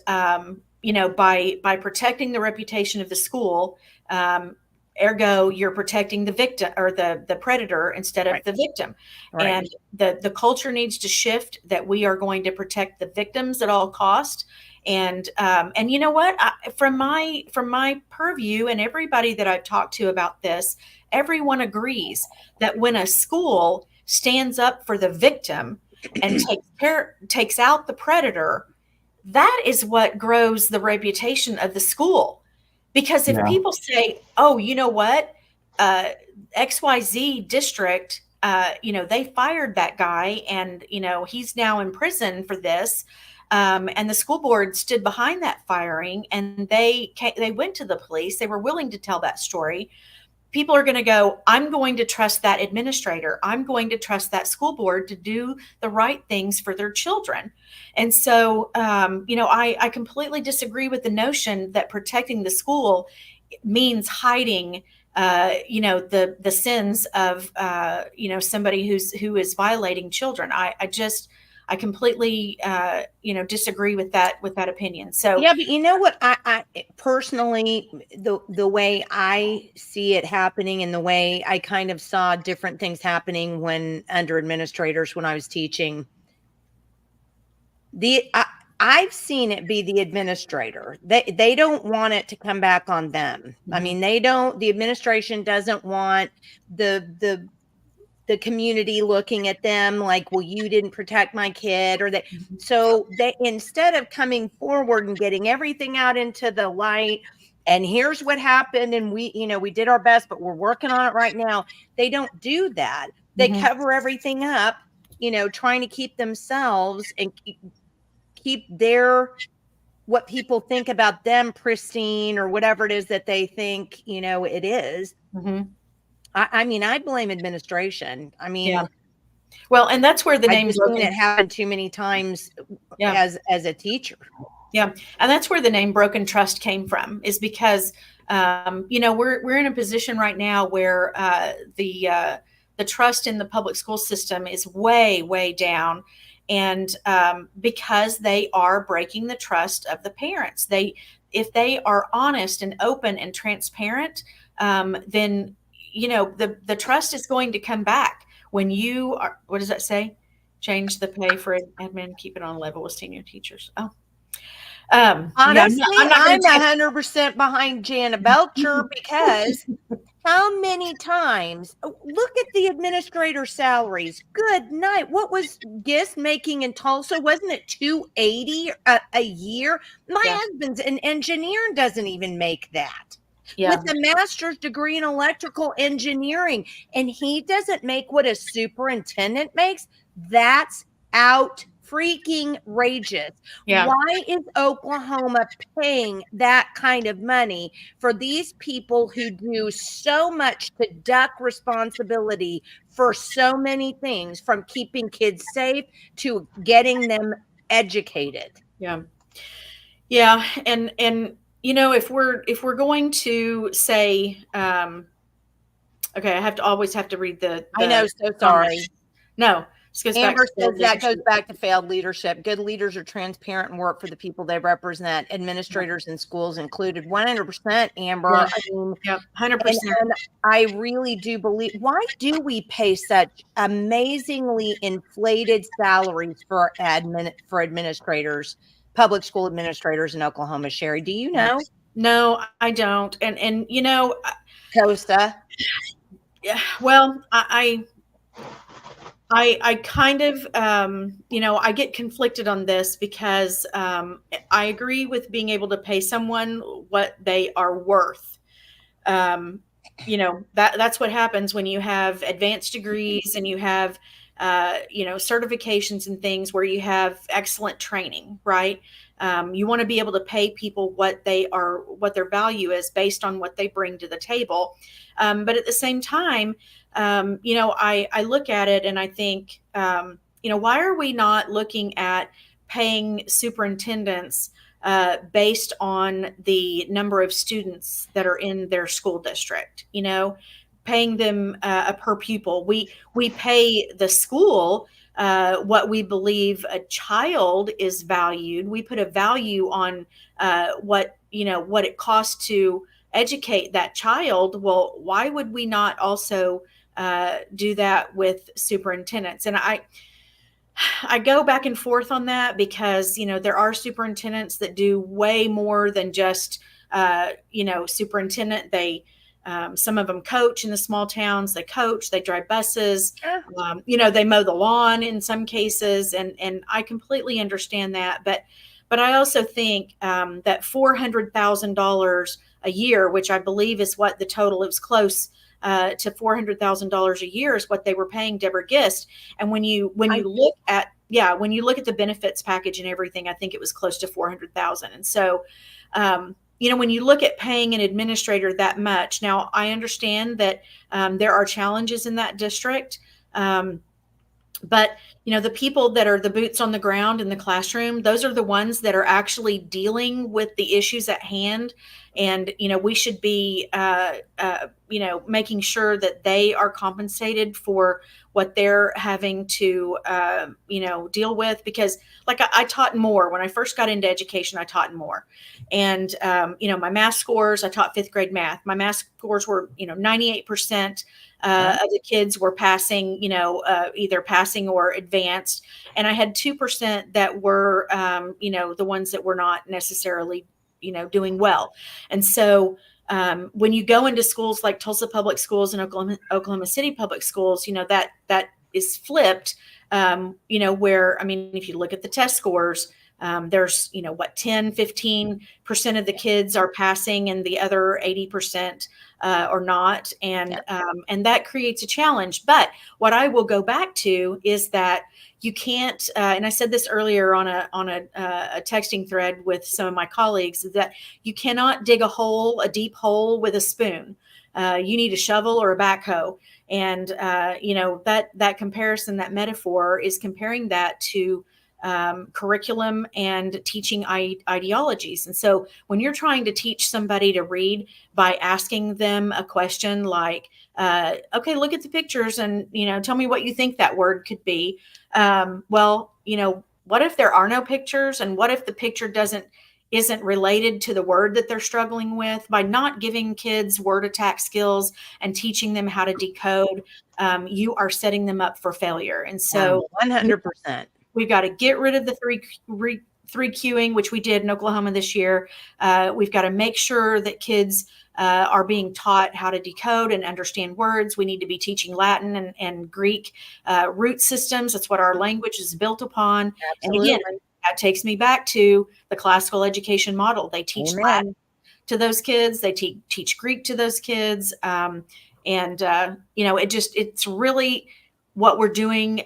by protecting the reputation of the school, ergo you're protecting the victim or the predator instead of the victim. Right. And the culture needs to shift, that we are going to protect the victims at all cost. And you know what, from my purview, and everybody that I've talked to about this, everyone agrees that when a school stands up for the victim and takes out the predator, that is what grows the reputation of the school. Because if people say, oh, you know what, XYZ district, they fired that guy, and, he's now in prison for this. And the school board stood behind that firing, and they went to the police. They were willing to tell that story. People are going to go, I'm going to trust that administrator. I'm going to trust that school board to do the right things for their children. And so, I completely disagree with the notion that protecting the school means hiding, the sins of, somebody who is violating children. I completely, disagree with that opinion. So yeah, but you know what? I personally, the way I see it happening, and the way I kind of saw different things happening when under administrators when I was teaching, I've seen it be the administrator. They don't want it to come back on them. Mm-hmm. I mean, the administration doesn't want the community looking at them like, well, you didn't protect my kid, or that. So they, instead of coming forward and getting everything out into the light, and here's what happened, and we did our best, but we're working on it right now. They don't do that. They cover everything up, trying to keep themselves and keep what people think about them pristine, or whatever it is that they think, it is. Mm-hmm. I mean, I blame administration. I mean, yeah. Well, and that's where the name I've seen it happen too many times as a teacher. Yeah. And that's where the name Broken Trust came from, is because, we're in a position right now where the trust in the public school system is way, way down. And because they are breaking the trust of the parents, if they are honest and open and transparent, then the trust is going to come back. When you are, what does that say? Change the pay for admin, keep it on level with senior teachers. Oh, honestly, I'm 100% behind Jana Belcher, because how many times, look at the administrator salaries. Good night. What was Gist making in Tulsa? Wasn't it $280 a year? My husband's an engineer and doesn't even make that. Yeah. With a master's degree in electrical engineering, and he doesn't make what a superintendent makes. That's out freaking outrageous. Yeah. Why is Oklahoma paying that kind of money for these people who do so much to duck responsibility for so many things, from keeping kids safe to getting them educated? Yeah. Yeah. And if we're going to say, okay, I always have to read the I know, so sorry. No, Amber says that goes back to failed leadership. Good leaders are transparent and work for the people they represent. Administrators in schools included. 100%, Amber. Yeah. I mean, 100%. And I really do believe. Why do we pay such amazingly inflated salaries for administrators, public school administrators in Oklahoma? Sherrie, do you know? No, I don't. And Costa. Yeah. Well, I kind of, I get conflicted on this, because I agree with being able to pay someone what they are worth. That's what happens when you have advanced degrees and you have, certifications and things where you have excellent training, right? You want to be able to pay people what their value is based on what they bring to the table. But at the same time, I look at it and I think, why are we not looking at paying superintendents based on the number of students that are in their school district? Paying them a per pupil. We pay the school what we believe a child is valued. We put a value on what it costs to educate that child. Well, why would we not also do that with superintendents? And I go back and forth on that because, there are superintendents that do way more than just, superintendent. Some of them coach in the small towns. They coach, they drive buses, they mow the lawn in some cases. And I completely understand that. But I also think that $400,000 a year, which I believe is what the total, it was close to $400,000 a year is what they were paying Deborah Gist. And when you look at the benefits package and everything, I think it was close to 400,000. And so, when you look at paying an administrator that much, now I understand that there are challenges in that district. But, the people that are the boots on the ground in the classroom, those are the ones that are actually dealing with the issues at hand. And, we should be, making sure that they are compensated for what they're having to, deal with. Because like I taught more when I first got into education, I taught more. And, my math scores, I taught fifth grade math. My math scores were, 98%. Of the kids were passing, either passing or advanced. And I had 2% that were, the ones that were not necessarily, doing well. And so when you go into schools like Tulsa Public Schools and Oklahoma City Public Schools, that is flipped, where, if you look at the test scores, there's, 10, 15% of the kids are passing and the other 80% or not. And that creates a challenge. But what I will go back to is that you can't, and I said this earlier on a texting thread with some of my colleagues, is that you cannot dig a deep hole with a spoon. You need a shovel or a backhoe. And, that comparison, that metaphor is comparing that to curriculum and teaching ideologies. And so when you're trying to teach somebody to read by asking them a question like, okay, look at the pictures and, tell me what you think that word could be. Well, what if there are no pictures, and what if the picture isn't related to the word that they're struggling with? By not giving kids word attack skills and teaching them how to decode, you are setting them up for failure. And so 100%. We've got to get rid of the three queuing, which we did in Oklahoma this year. We've got to make sure that kids are being taught how to decode and understand words. We need to be teaching Latin and Greek root systems. That's what our language is built upon. Absolutely. And again, that takes me back to the classical education model. They teach Latin to those kids. They teach Greek to those kids. It's really what we're doing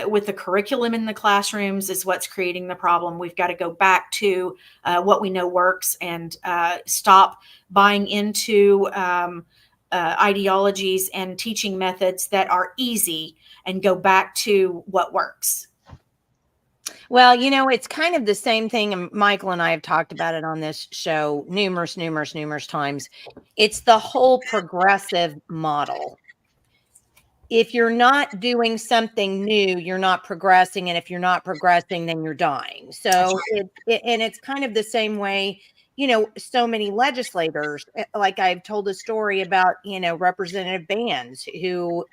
with the curriculum in the classrooms is what's creating the problem. We've got to go back to what we know works and stop buying into ideologies and teaching methods that are easy and go back to what works. Well, it's kind of the same thing. And Michael and I have talked about it on this show numerous times. It's the whole progressive model. If you're not doing something new, you're not progressing. And if you're not progressing, then you're dying. So it's kind of the same way, so many legislators, like I've told a story about, Representative Bands, who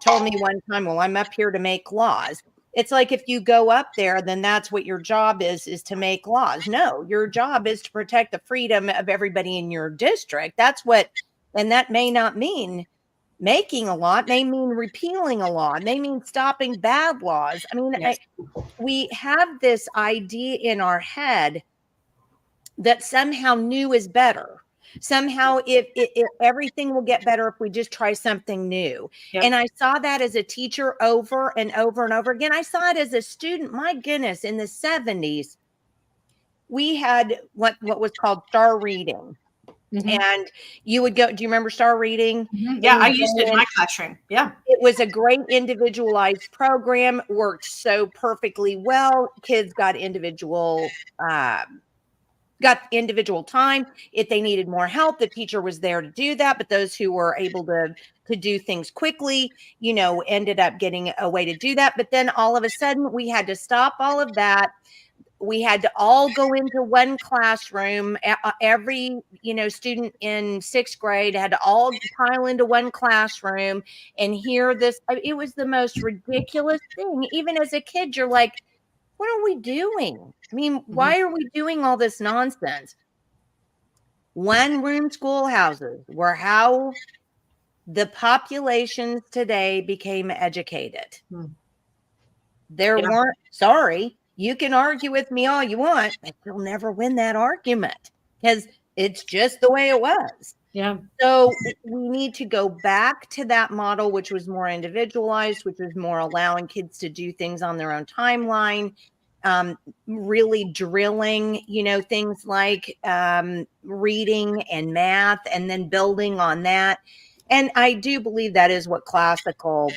told me one time, well, I'm up here to make laws. It's like, if you go up there, then that's what your job is to make laws. No, your job is to protect the freedom of everybody in your district. And that may not mean making a law. It may mean repealing a law. It may mean stopping bad laws. Yes. We have this idea in our head that somehow new is better. somehow if everything will get better if we just try something new. Yep. And I saw that as a teacher over and over and over again. I saw it as a student. My goodness, in the 70s, we had what was called star reading. And you would go, do you remember star reading? Yeah, I used it in my classroom. Yeah. It was a great individualized program, worked so perfectly well. Kids got individual time. If they needed more help, the teacher was there to do that. But those who were able to do things quickly, ended up getting a way to do that. But then all of a sudden we had to stop all of that. We had to all go into one classroom. Every, student in 6th grade had to all pile into one classroom and hear this. It was the most ridiculous thing. Even as a kid, you're like, what are we doing? I mean, why are we doing all this nonsense? One-room schoolhouses were how the populations today became educated. There weren't, sorry, you can argue with me all you want, but you'll never win that argument because it's just the way it was. Yeah. So we need to go back to that model, which was more individualized, which was more allowing kids to do things on their own timeline, really drilling, things like reading and math, and then building on that. And I do believe that is what classical,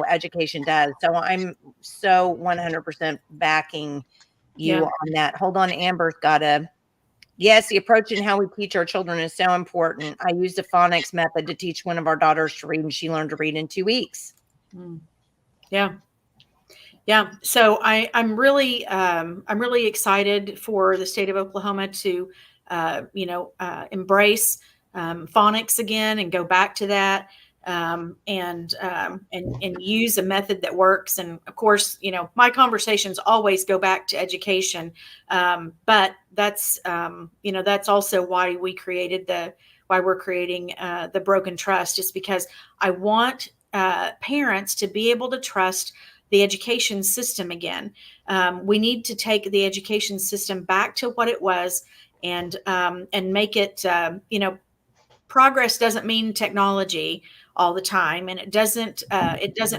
education does. So I'm so 100% backing you on that. Hold on, Amber's yes, the approach and how we teach our children is so important. I used a phonics method to teach one of our daughters to read, and she learned to read in 2 weeks. Yeah. Yeah. So I'm really excited for the state of Oklahoma to, embrace phonics again and go back to that, and use a method that works. And of course, my conversations always go back to education, but that's that's also why we're creating the Broken Trust, is because I want parents to be able to trust the education system again. We need to take the education system back to what it was, and make it, progress doesn't mean technology all the time. And it doesn't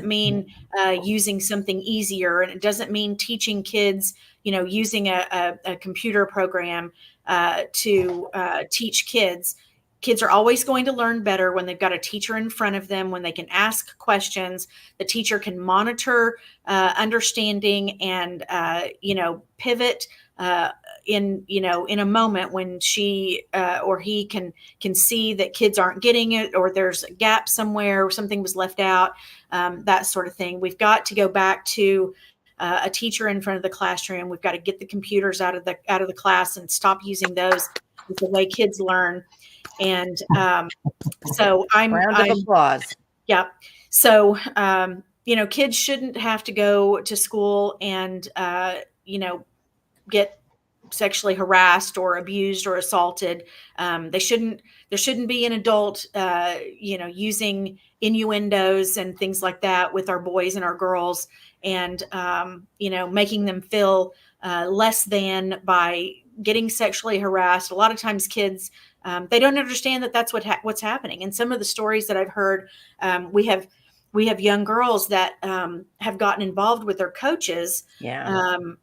mean using something easier. And it doesn't mean teaching kids, using a computer program to teach kids. Kids are always going to learn better when they've got a teacher in front of them, when they can ask questions. The teacher can monitor understanding and, pivot in a moment when she or he can see that kids aren't getting it, or there's a gap somewhere, or something was left out, that sort of thing. We've got to go back to a teacher in front of the classroom. We've got to get the computers out of the class and stop using those as the way kids learn. And so round of applause. Yeah. So, kids shouldn't have to go to school and, get sexually harassed or abused or assaulted. There shouldn't be an adult, using innuendos and things like that with our boys and our girls, and, making them feel less than by getting sexually harassed. A lot of times kids, they don't understand that that's what's happening. And some of the stories that I've heard, we have young girls that have gotten involved with their coaches, on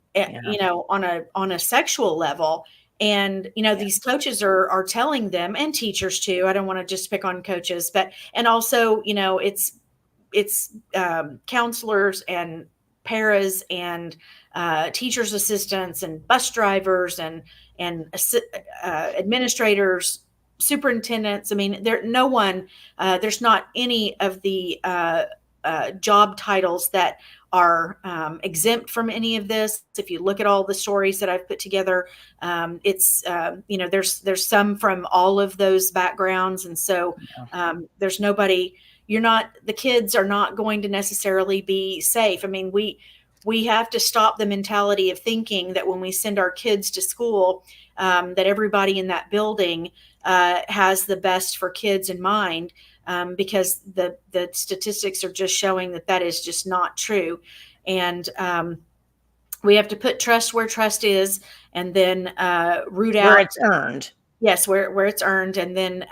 a sexual level. And, these coaches are telling them, and teachers too, I don't want to just pick on coaches, but, and also, it's counselors and paras and teachers assistants and bus drivers and administrators, superintendents. I mean, there's not any of the job titles that are exempt from any of this. If you look at all the stories that I've put together, it's there's some from all of those backgrounds, and so there's nobody. The kids are not going to necessarily be safe. I mean, we have to stop the mentality of thinking that when we send our kids to school, that everybody in that building has the best for kids in mind, because the statistics are just showing that is just not true. And we have to put trust where trust is, and then root out where it's earned. Yes, where it's earned, and then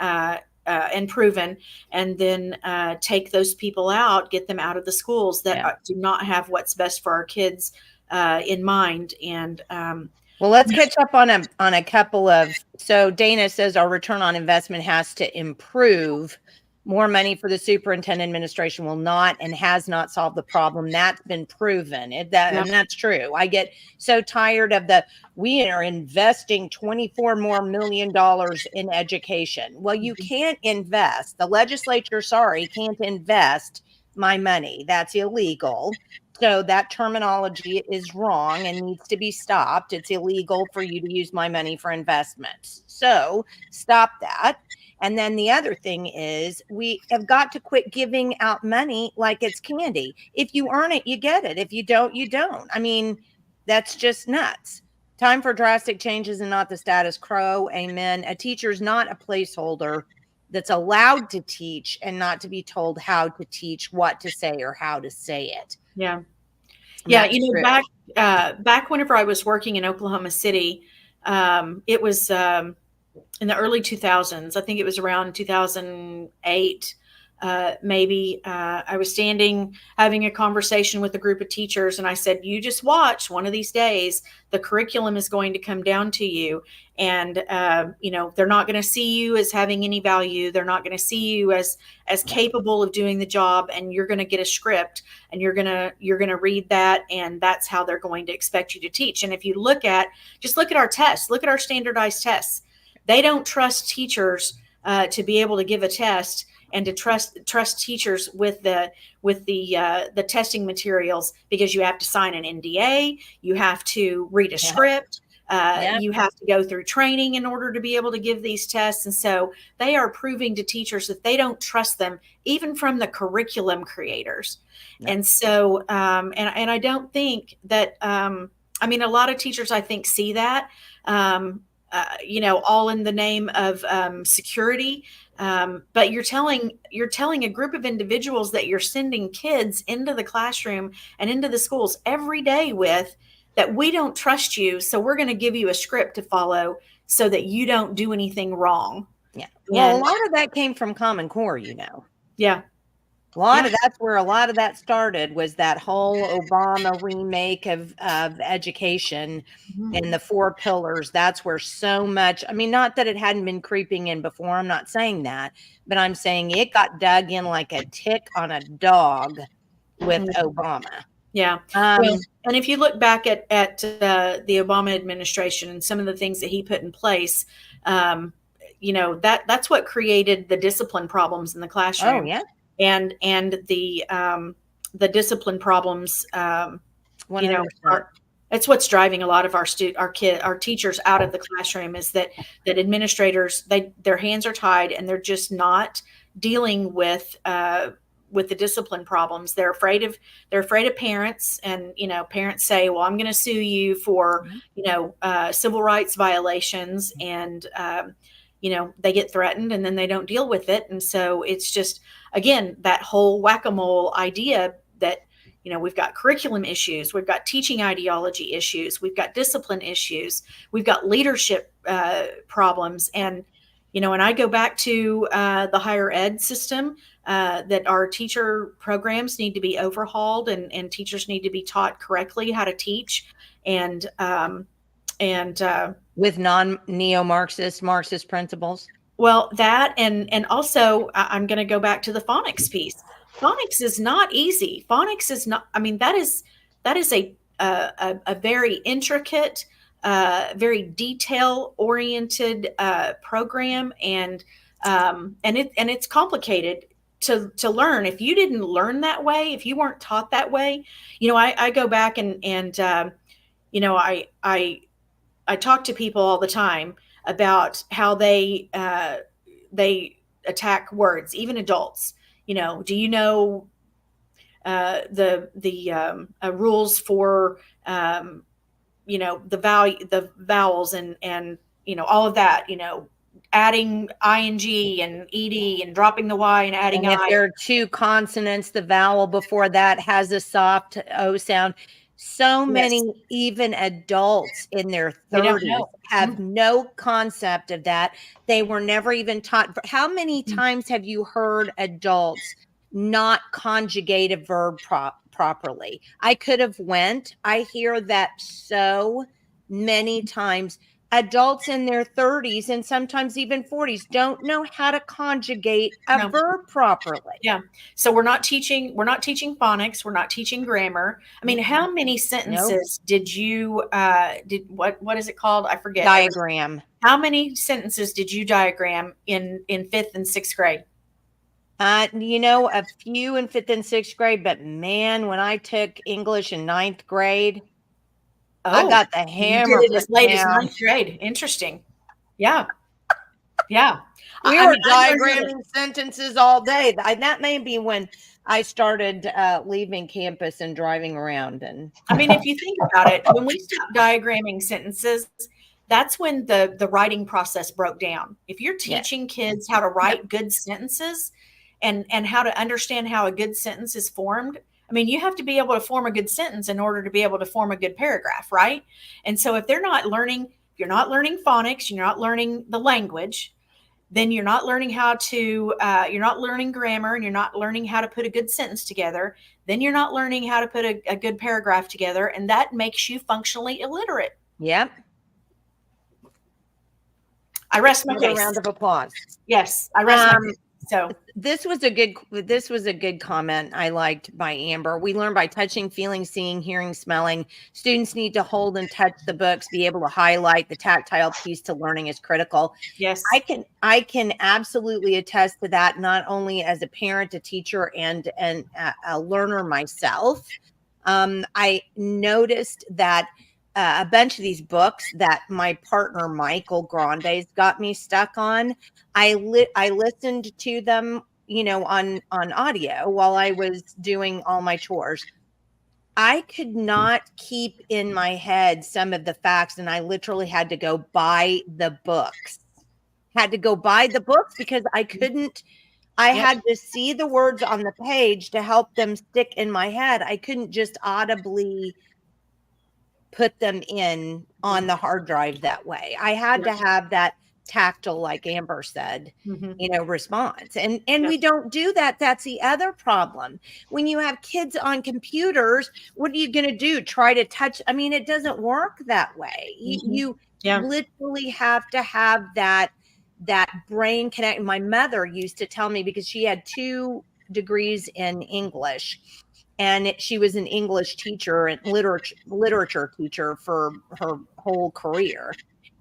and proven, and then take those people out, get them out of the schools that do not have what's best for our kids in mind. And well, let's catch up on a couple of. So Dana says our return on investment has to improve. More money for the superintendent administration will not and has not solved the problem. That's been proven. And that's true. I get so tired of we are investing $24 million more in education. Well, you can't invest. The legislature, can't invest my money. That's illegal. So that terminology is wrong and needs to be stopped. It's illegal for you to use my money for investments. So stop that. And then the other thing is we have got to quit giving out money like it's candy. If you earn it, you get it. If you don't, you don't. I mean, that's just nuts. Time for drastic changes and not the status quo. Amen. A teacher is not a placeholder that's allowed to teach and not to be told how to teach, what to say, or how to say it. Yeah. And yeah. You know, back whenever I was working in Oklahoma City, it was in the early 2000s. I think it was around 2008. Maybe I was standing having a conversation with a group of teachers, and I said, you just watch, one of these days the curriculum is going to come down to you, and you know, they're not going to see you as having any value. They're not going to see you as capable of doing the job, and you're going to get a script, and you're going to read that, and that's how they're going to expect you to teach. And if you just look at our tests, look at our standardized tests. They don't trust teachers to be able to give a test and to trust teachers with the testing materials, because you have to sign an NDA, you have to read a script, you have to go through training in order to be able to give these tests. And so they are proving to teachers that they don't trust them, even from the curriculum creators. And so and I don't think that I mean, a lot of teachers, I think, see that you know, all in the name of security. But you're telling a group of individuals that you're sending kids into the classroom and into the schools every day with, that we don't trust you, so we're going to give you a script to follow so that you don't do anything wrong. Yeah. Well, a lot of that came from Common Core, you know. Yeah. That's where a lot of that started, was that whole Obama remake of education and the 4 pillars. That's where so much, I mean, not that it hadn't been creeping in before, I'm not saying that, but I'm saying it got dug in like a tick on a dog with Obama. Yeah. Well, and if you look back at the Obama administration and some of the things that he put in place, you know, that's what created the discipline problems in the classroom. Oh, yeah. And the discipline problems, you know, it's what's driving a lot of our teachers out of the classroom, is that administrators, their hands are tied and they're just not dealing with the discipline problems. They're afraid of parents, and, you know, parents say, well, I'm going to sue you for, you know, civil rights violations, and you know, they get threatened and then they don't deal with it. And so it's just, again, that whole whack-a-mole idea that, you know, we've got curriculum issues, we've got teaching ideology issues, we've got discipline issues, we've got leadership problems. And, you know, and I go back to the higher ed system, that our teacher programs need to be overhauled, and teachers need to be taught correctly how to teach, and with non-neo-Marxist, Marxist principles. Well, that, and also I'm going to go back to the phonics piece. Phonics is not easy. Phonics is not, I mean, that is a very intricate, very detail oriented program, and it's complicated to learn. If you didn't learn that way, if you weren't taught that way, you know, I go back and you know, I talk to people all the time about how they attack words, even adults. You know, do you know the rules for you know, the vowels and you know, all of that, you know, adding ing and ed and dropping the y and adding and if I. there are 2 consonants, the vowel before that has a soft O sound. So many, even adults in their They don't 30s, know. have no concept of that. They were never even taught. How many times have you heard adults not conjugate a verb properly? I could have went. I hear that so many times. Adults in their 30s and sometimes even 40s don't know how to conjugate a verb properly. Yeah. So we're not teaching phonics. We're not teaching grammar. I mean, how many sentences did you, what is it called? I forget. Diagram. How many sentences did you diagram in 5th and 6th grade? A few in 5th and 6th grade, but man, when I took English in 9th grade, I got the hammer. You did it as late as 9th grade. Interesting. Yeah. Yeah. We were diagramming sentences all day. That may be when I started leaving campus and driving around. And I mean, if you think about it, when we stopped diagramming sentences, that's when the writing process broke down. If you're teaching kids how to write good sentences and how to understand how a good sentence is formed, I mean, you have to be able to form a good sentence in order to be able to form a good paragraph, right? And so if you're not learning phonics, you're not learning the language, then you're not learning how to, you're not learning grammar, and you're not learning how to put a good sentence together. Then you're not learning how to put a good paragraph together. And that makes you functionally illiterate. Yep. I rest my case. A round of applause. Yes, I rest my case. So this was a good comment I liked by Amber. We learn by touching, feeling, seeing, hearing, smelling. Students need to hold and touch the books, be able to highlight. The tactile piece to learning is critical. Yes. I can absolutely attest to that, not only as a parent, a teacher, and a learner myself. I noticed that a bunch of these books that my partner Michael Grande's got me stuck on, I listened to them, on audio while I was doing all my chores. I could not keep in my head some of the facts, and I literally had to go buy the books. Because I couldn't. I had to see the words on the page to help them stick in my head. I couldn't just audibly put them in on the hard drive that way. I had to have that tactile, like Amber said, response. And we don't do that. That's the other problem. When you have kids on computers, what are you going to do? Try to touch? I mean, it doesn't work that way. You literally have to have that brain connect. My mother used to tell me, because she had 2 degrees in English, and she was an English teacher and literature teacher for her whole career.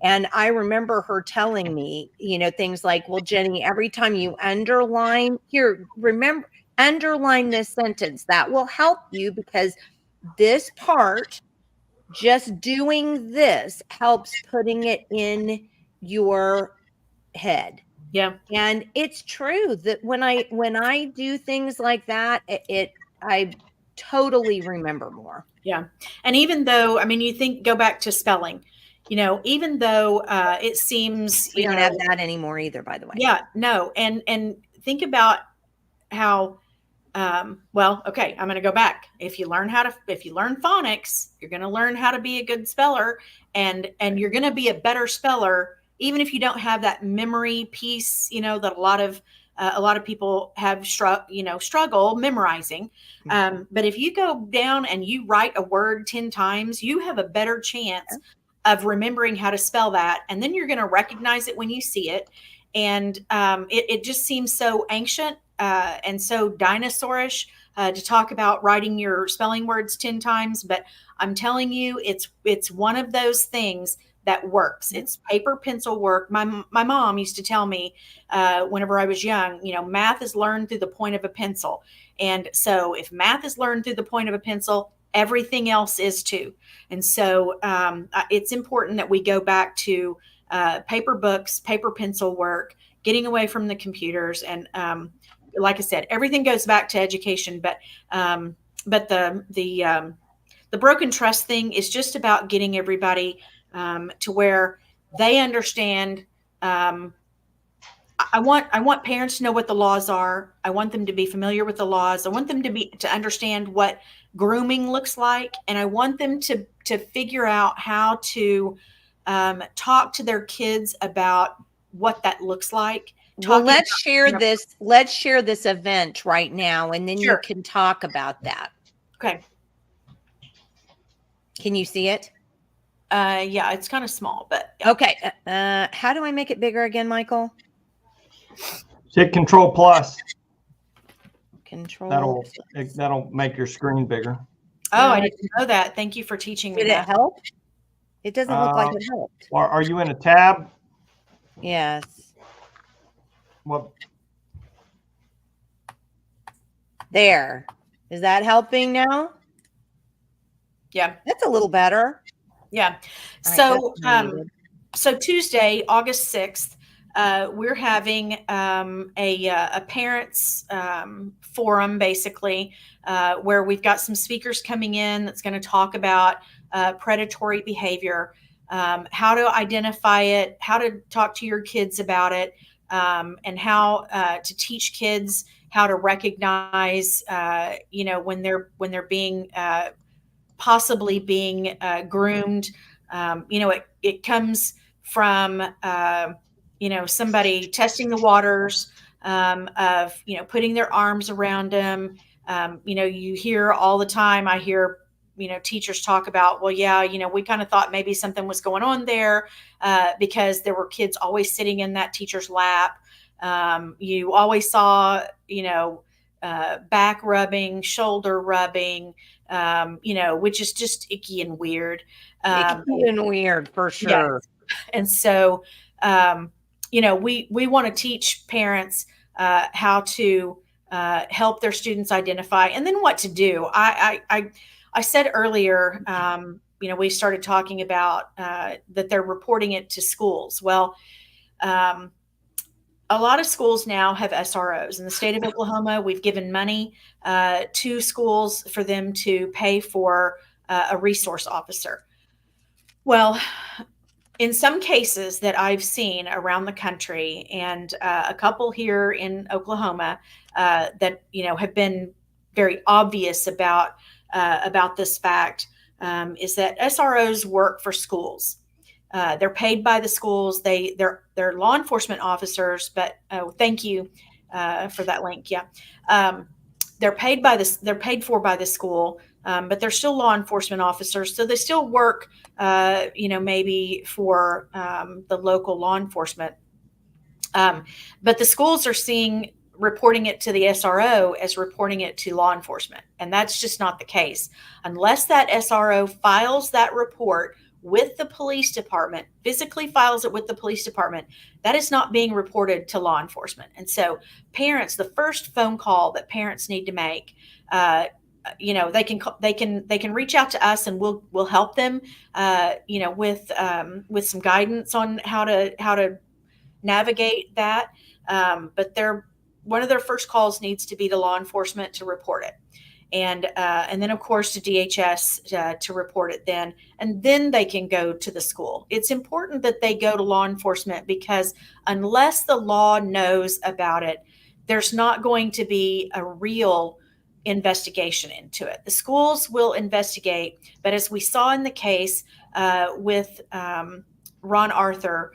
And I remember her telling me, things like, well, Jenny, every time you underline this sentence, that will help you, because this part, just doing this, helps putting it in your head. Yeah. And it's true that when I do things like that, I totally remember more. Yeah. And even though, I mean, go back to spelling, even though it seems we don't have that anymore either, by the way. Yeah, no. And think about how, well, okay, I'm going to go back. If you learn phonics, you're going to learn how to be a good speller, and you're going to be a better speller, even if you don't have that memory piece, that a lot of people have struggle memorizing. But if you go down and you write a word 10 times, you have a better chance of remembering how to spell that. And then you're going to recognize it when you see it. And it just seems so ancient and so dinosaurish to talk about writing your spelling words 10 times. But I'm telling you, it's one of those things that works. It's paper pencil work. My mom used to tell me whenever I was young, math is learned through the point of a pencil. And so if math is learned through the point of a pencil, everything else is too. And so it's important that we go back to paper books, paper pencil work, getting away from the computers. And like I said, everything goes back to education. But the broken trust thing is just about getting everybody to where they understand I want parents to know what the laws are. I want them to be familiar with the laws. I want them to understand what grooming looks like, and I want them to figure out how to talk to their kids about what that looks like. Well, let's share this. Let's share this event right now, and then you can talk about that. Okay. Can you see it? Yeah, it's kind of small, but yeah. Okay. How do I make it bigger again, Michael? Hit Control Plus. Control. That'll make your screen bigger. Oh, I didn't know that. Thank you for teaching me. Did it help? It doesn't look like it helped. Are you in a tab? Yes. What? There. Is that helping now? Yeah. That's a little better. Yeah. All right, So Tuesday, August 6th, we're having a parents forum, basically, where we've got some speakers coming in that's going to talk about predatory behavior, how to identify it, how to talk to your kids about it, and how to teach kids how to recognize, when they're being possibly being groomed. It comes from somebody testing the waters, of putting their arms around them. You hear all the time. I hear teachers talk about, well, yeah, we kind of thought maybe something was going on there, because there were kids always sitting in that teacher's lap. You always saw back rubbing, shoulder rubbing, which is just icky and weird. Icky and weird for sure. Yes. And so, we want to teach parents how to help their students identify, and then what to do. I said earlier, we started talking about that they're reporting it to schools. Well, a lot of schools now have SROs. In the state of Oklahoma, we've given money to schools for them to pay for a resource officer. Well, in some cases that I've seen around the country, and a couple here in Oklahoma that have been very obvious about this fact, is that SROs work for schools. They're paid by the schools. They're law enforcement officers, but thank you for that link. Yeah, they're paid for by the school, but they're still law enforcement officers, so they still work, maybe for the local law enforcement. But the schools are reporting it to the SRO as reporting it to law enforcement, and that's just not the case. Unless that SRO files that report with the police department, physically files it with the police department, that is not being reported to law enforcement. And so parents, the first phone call that parents need to make, they can reach out to us, and we'll help them, with some guidance on how to navigate that. But one of their first calls needs to be to law enforcement to report it. And then, of course, to DHS to report it then, and then they can go to the school. It's important that they go to law enforcement, because unless the law knows about it, there's not going to be a real investigation into it. The schools will investigate, but as we saw in the case with Ron Arthur,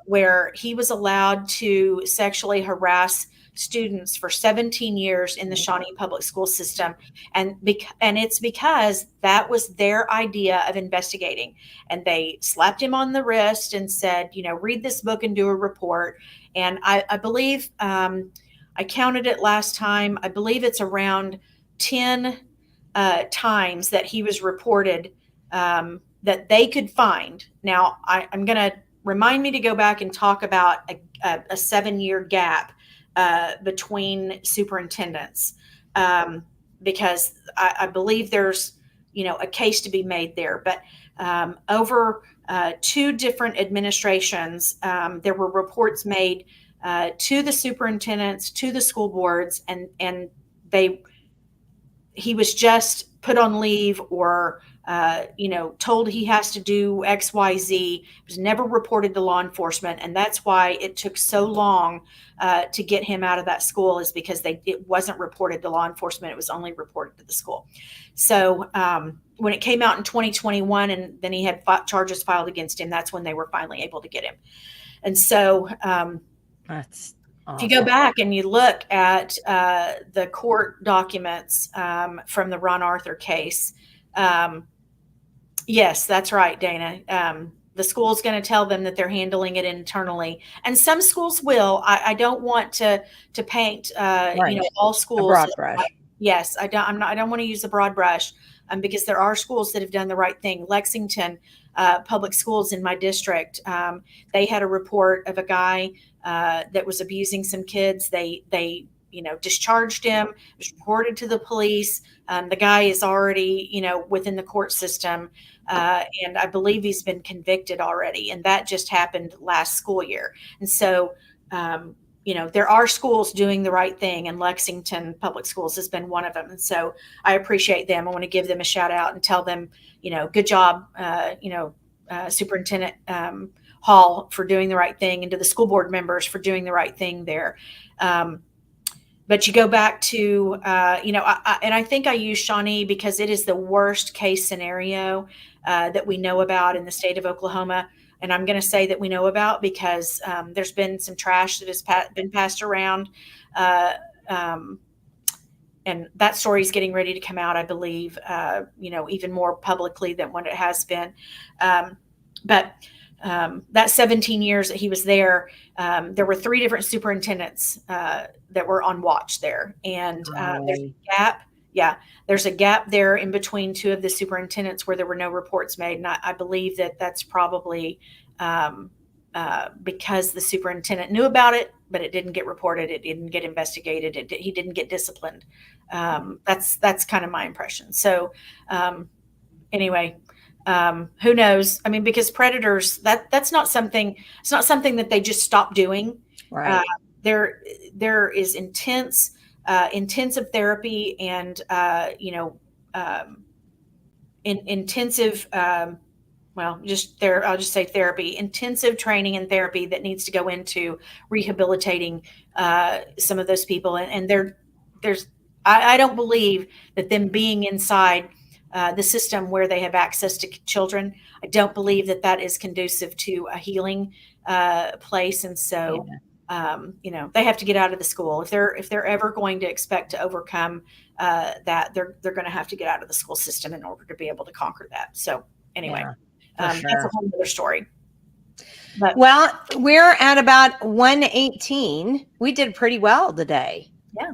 where he was allowed to sexually harass students for 17 years in the Shawnee public school system. And it's because that was their idea of investigating. And they slapped him on the wrist and said, read this book and do a report. And I believe, I counted it last time, I believe it's around 10 times that he was reported, that they could find. Now, I'm going to remind me to go back and talk about a 7-year gap between superintendents, because I believe there's a case to be made there. But over 2 different administrations, there were reports made to the superintendents, to the school boards, and he was just put on leave or told he has to do X, Y, Z. It was never reported to law enforcement. And that's why it took so long to get him out of that school, is because it wasn't reported to law enforcement. It was only reported to the school. So when it came out in 2021 and then he had charges filed against him, that's when they were finally able to get him. And so that's if you go back and you look at the court documents from the Ron Arthur case, yes, that's right, Dana. The school's going to tell them that they're handling it internally, and some schools will. I don't want to paint all schools a broad brush. Yes, I don't want to use a broad brush, because there are schools that have done the right thing. Lexington Public Schools in my district, they had a report of a guy that was abusing some kids. They discharged him. It was reported to the police. The guy is already within the court system, and I believe he's been convicted already. And that just happened last school year. And so there are schools doing the right thing, and Lexington Public Schools has been one of them. And so I appreciate them. I want to give them a shout out and tell them, good job, Superintendent Hall, for doing the right thing, and to the school board members for doing the right thing there. But you go back to, and I think I use Shawnee because it is the worst case scenario that we know about in the state of Oklahoma. And I'm going to say that we know about because there's been some trash that has been passed around. And that story is getting ready to come out, I believe, even more publicly than what it has been. But that 17 years that he was there, there were 3 different superintendents that were on watch there. And there's a gap. Yeah, there's a gap there in between 2 of the superintendents where there were no reports made. And I believe that that's probably because the superintendent knew about it, but it didn't get reported. It didn't get investigated. He didn't get disciplined. That's kind of my impression. So anyway, who knows? I mean, because predators, that's not something, it's not something that they just stop doing. Right. There is intensive therapy and, intensive, I'll just say therapy, intensive training and therapy that needs to go into rehabilitating some of those people. And I don't believe that them being inside the system where they have access to children, I don't believe that is conducive to a healing place. And so, they have to get out of the school. If they're ever going to expect to overcome that, they're going to have to get out of the school system in order to be able to conquer that. So anyway, that's a whole other story. But, well, we're at about 1:18. We did pretty well today. Yeah.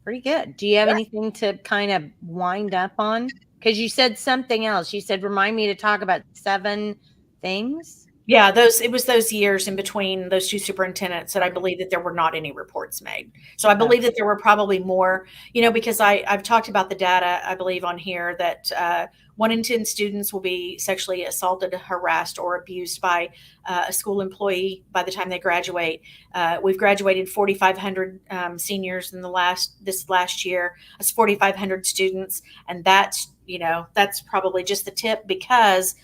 Pretty good. Do you have anything to kind of wind up on? Because you said something else. You said, remind me to talk about 7 things. Yeah, it was those years in between those 2 superintendents that I believe that there were not any reports made. So I believe that there were probably more, because I've talked about the data, I believe, on here that 1 in 10 students will be sexually assaulted, harassed, or abused by a school employee by the time they graduate. We've graduated 4,500 seniors in this last year. That's 4,500 students, and that's probably just the tip, because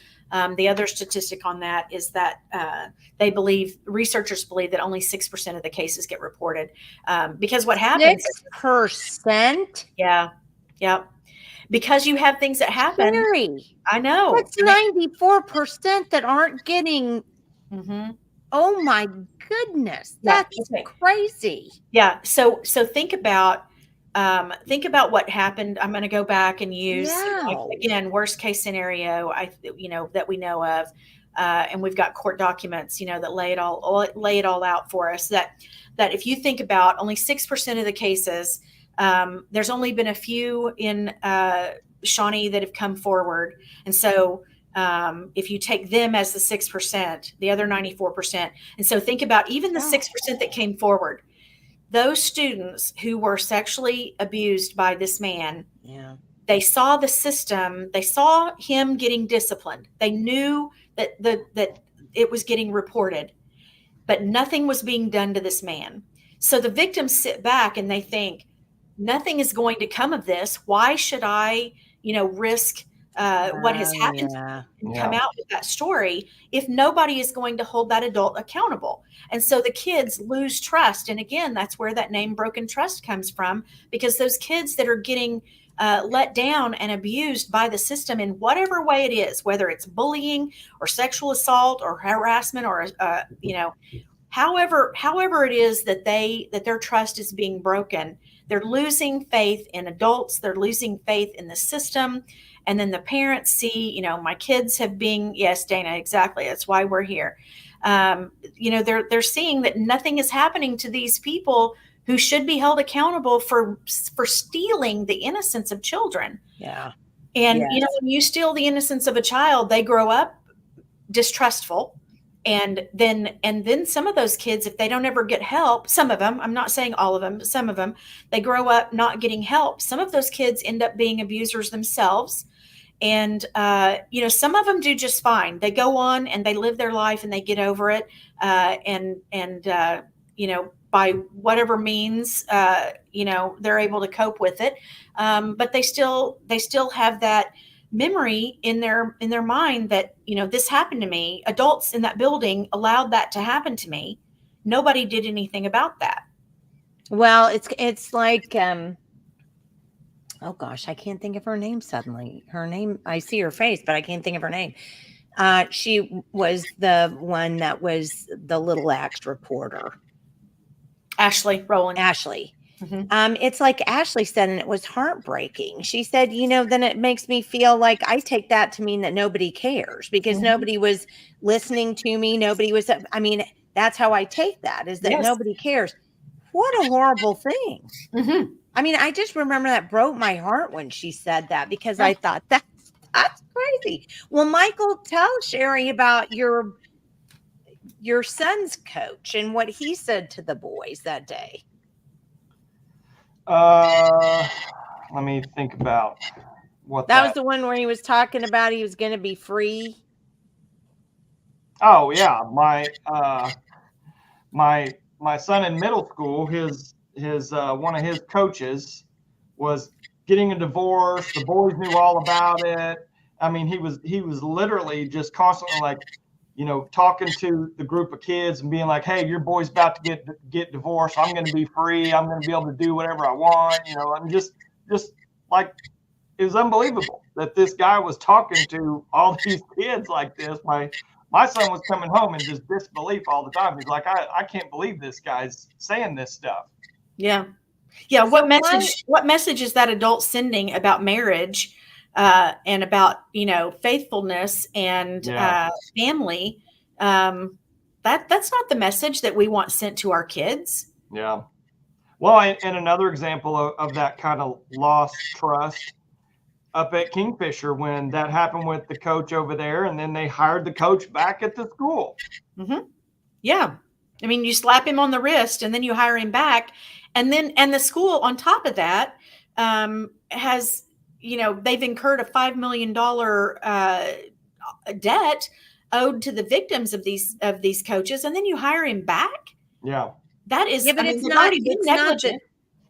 the other statistic on that is that researchers believe that only 6% of the cases get reported. Because what happens? 6%? Yeah. Because you have things that happen. Sherrie, I know. That's 94% that aren't getting. Mm-hmm. Oh my goodness, that's crazy. Yeah. So think about what happened. I'm going to go back and use again, worst case scenario, that we know of. And we've got court documents, that lay it all out for us, that if you think about only 6% of the cases, there's only been a few in Shawnee that have come forward. And so if you take them as the 6%, the other 94%. And so think about even the 6% that came forward. Those students who were sexually abused by this man, they saw the system, they saw him getting disciplined. They knew that it was getting reported, but nothing was being done to this man. So the victims sit back and they think, nothing is going to come of this. Why should I, risk what has happened Yeah. and come out with that story if nobody is going to hold that adult accountable. And so the kids lose trust. And again, that's where that name broken trust comes from, because those kids that are getting let down and abused by the system in whatever way it is, whether it's bullying or sexual assault or harassment or, however it is that their trust is being broken, they're losing faith in adults, they're losing faith in the system. And then the parents see, my kids have been, yes, Dana, exactly. That's why we're here. They're seeing that nothing is happening to these people who should be held accountable for stealing the innocence of children. Yeah. And, Yes. when you steal the innocence of a child, they grow up distrustful. And then some of those kids, if they don't ever get help, some of them, I'm not saying all of them, but some of them, they grow up not getting help. Some of those kids end up being abusers themselves. And, some of them do just fine. They go on and they live their life and they get over it. By whatever means, they're able to cope with it. But they still have that memory in their mind that, this happened to me. Adults in that building allowed that to happen to me. Nobody did anything about that. Well, it's like, oh gosh, I can't think of her name suddenly. Her name, I see her face, but I can't think of her name. She was the one that was the Little Axe reporter. Ashley Rowland. Ashley. Mm-hmm. It's like Ashley said, and it was heartbreaking. She said, then it makes me feel like I take that to mean that nobody cares, because Mm-hmm. nobody was listening to me. Nobody was, that's how I take that, is that nobody cares. What a horrible thing. Mm-hmm. I just remember that broke my heart when she said that, because I thought that's crazy. Well, Michael, tell Sherrie about your son's coach and what he said to the boys that day. Let me think about what that was the one where he was talking about he was going to be free. Oh yeah, my son in middle school, his one of his coaches was getting a divorce. The boys knew all about it. He was literally just constantly like, talking to the group of kids and being like, hey, your boy's about to get divorced. I'm going to be free. I'm going to be able to do whatever I want. I'm just like, it was unbelievable that this guy was talking to all these kids like this. My son was coming home in just disbelief all the time. He's like, I can't believe this guy's saying this stuff. Yeah. Yeah. So what message is that adult sending about marriage and about, faithfulness and family? That's not the message that we want sent to our kids. Yeah. Well, and another example of that kind of lost trust up at Kingfisher, when that happened with the coach over there, and then they hired the coach back at the school. Mm-hmm. Yeah. You slap him on the wrist and then you hire him back. And the school on top of that has, they've incurred a $5 million debt owed to the victims of these coaches. And then you hire him back. Yeah. That is, but it's negligent.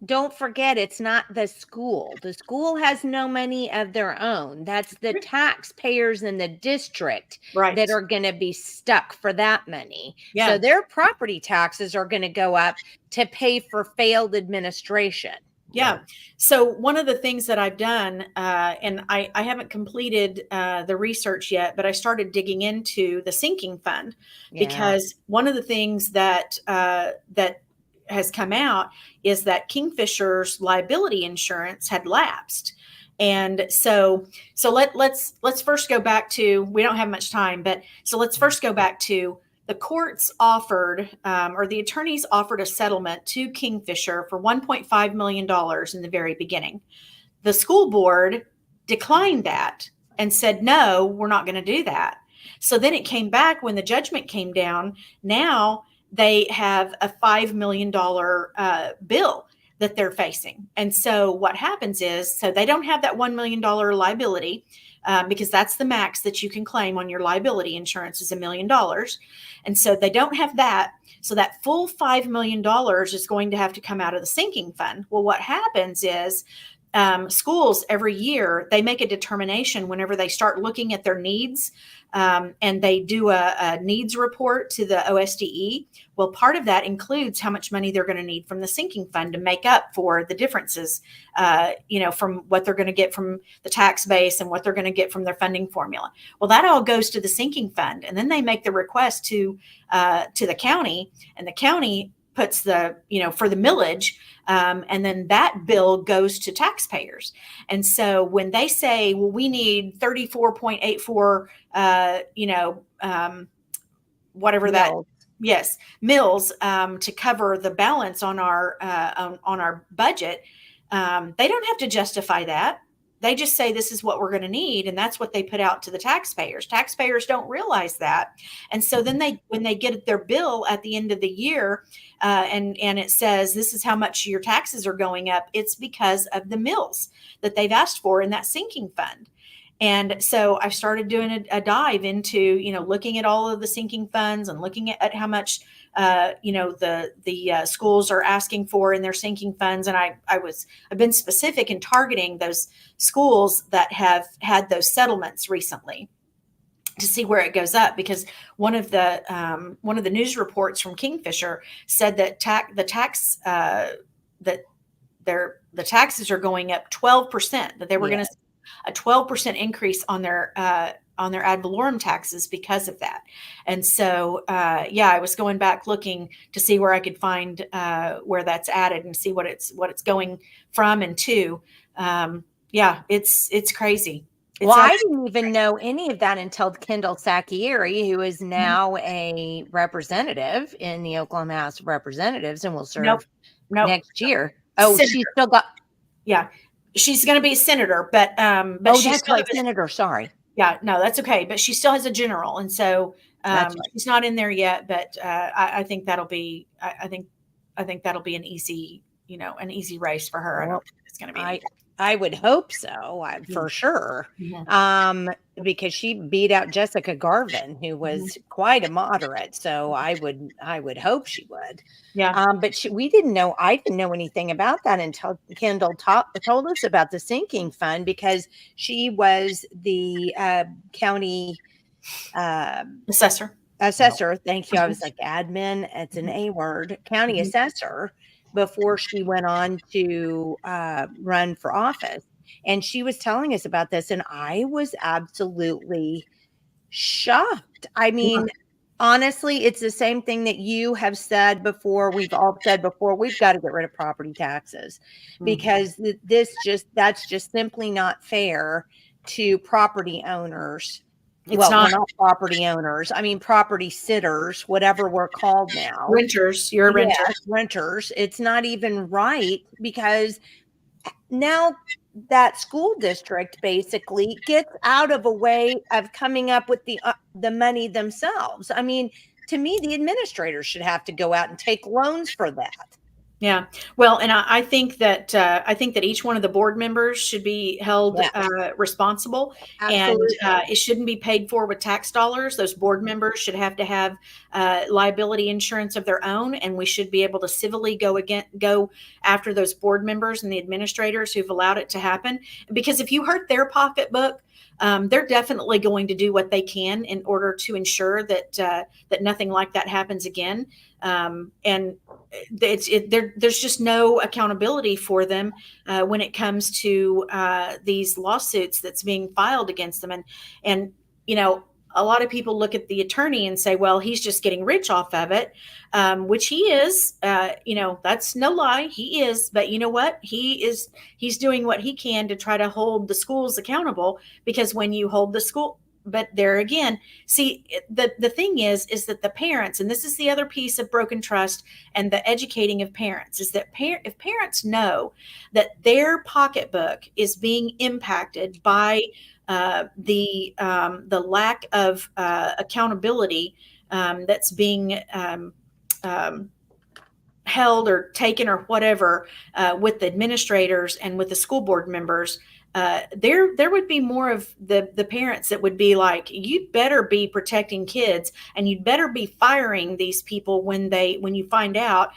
Don't forget, it's not the school. The school has no money of their own. That's the taxpayers in the district that are going to be stuck for that money. Yeah. So their property taxes are going to go up to pay for failed administration. Yeah. So one of the things that I've done, and I haven't completed the research yet, but I started digging into the sinking fund, because one of the things that has come out is that Kingfisher's liability insurance had lapsed. And so let's first go back to, we don't have much time, but so let's first go back to the courts offered, or the attorneys offered a settlement to Kingfisher for $1.5 million in the very beginning. The school board declined that and said, no, we're not going to do that. So then it came back when the judgment came down. Now they have a $5 million bill that they're facing. And so what happens is, so they don't have that $1 million liability, because that's the max that you can claim on your liability insurance is $1 million. And so they don't have that. So that full $5 million is going to have to come out of the sinking fund. Well, what happens is schools every year, they make a determination whenever they start looking at their needs, and they do a needs report to the OSDE. Well, part of that includes how much money they're going to need from the sinking fund to make up for the differences, from what they're going to get from the tax base and what they're going to get from their funding formula. Well, that all goes to the sinking fund, and then they make the request to the county, and the county puts the, for the millage, and then that bill goes to taxpayers. And so when they say, well, we need 34.84, whatever that, yes, mills, to cover the balance on our budget, they don't have to justify that. They just say this is what we're going to need, and that's what they put out to the taxpayers. Taxpayers don't realize that, and so then when they get their bill at the end of the year, and it says this is how much your taxes are going up, it's because of the mills that they've asked for in that sinking fund. And so I started doing a dive into, looking at all of the sinking funds and looking at how much, the schools are asking for in their sinking funds. And I've been specific in targeting those schools that have had those settlements recently to see where it goes up, because one of the news reports from Kingfisher said that the taxes are going up 12%, that they were going to a 12% increase on their ad valorem taxes because of that. And so, I was going back looking to see where I could find where that's added and see what it's going from and to. It's crazy. I didn't even know any of that until Kendall Sacchieri, who is now a representative in the Oklahoma House of Representatives and will serve next year. Oh, Senator. She's still got. Yeah. She's going to be a senator, but she's that's right, senator. Sorry. Yeah, no, that's okay. But she still has a general, and so right. She's not in there yet. But I think that'll be. I think that'll be an easy, an easy race for her. I don't think it's going to be. I would hope so, for sure. Mm-hmm. Because she beat out Jessica Garvin, who was quite a moderate. So I would hope she would. Yeah. But I didn't know anything about that until Kendall told us about the sinking fund, because she was the county assessor. Thank you. I was like admin. It's an A word. County assessor, before she went on to run for office. And she was telling us about this, and I was absolutely shocked. I mean, honestly, it's the same thing that you have said before. We've all said before, we've got to get rid of property taxes, because that's just simply not fair to property owners. It's not property owners. I mean, property sitters, whatever we're called now. Renters. You're a renter. Yes, renters. It's not even right, because now that school district basically gets out of a way of coming up with the money themselves. I mean, to me, the administrators should have to go out and take loans for that. Yeah. Well, and I think that each one of the board members should be held responsible. Absolutely. And it shouldn't be paid for with tax dollars. Those board members should have to have liability insurance of their own, and we should be able to civilly go after those board members and the administrators who've allowed it to happen. Because if you hurt their pocketbook, they're definitely going to do what they can in order to ensure that nothing like that happens again. And there's just no accountability for them when it comes to these lawsuits that's being filed against them. And a lot of people look at the attorney and say, well, he's just getting rich off of it, which he is. That's no lie. He is. But you know what? He's doing what he can to try to hold the schools accountable, because when you hold the school, but there again, see, the thing is that the parents, and this is the other piece of broken trust and the educating of parents, is that if parents know that their pocketbook is being impacted by the lack of accountability that's being held or taken or whatever with the administrators and with the school board members, there would be more of the parents that would be like, you'd better be protecting kids, and you'd better be firing these people when you find out,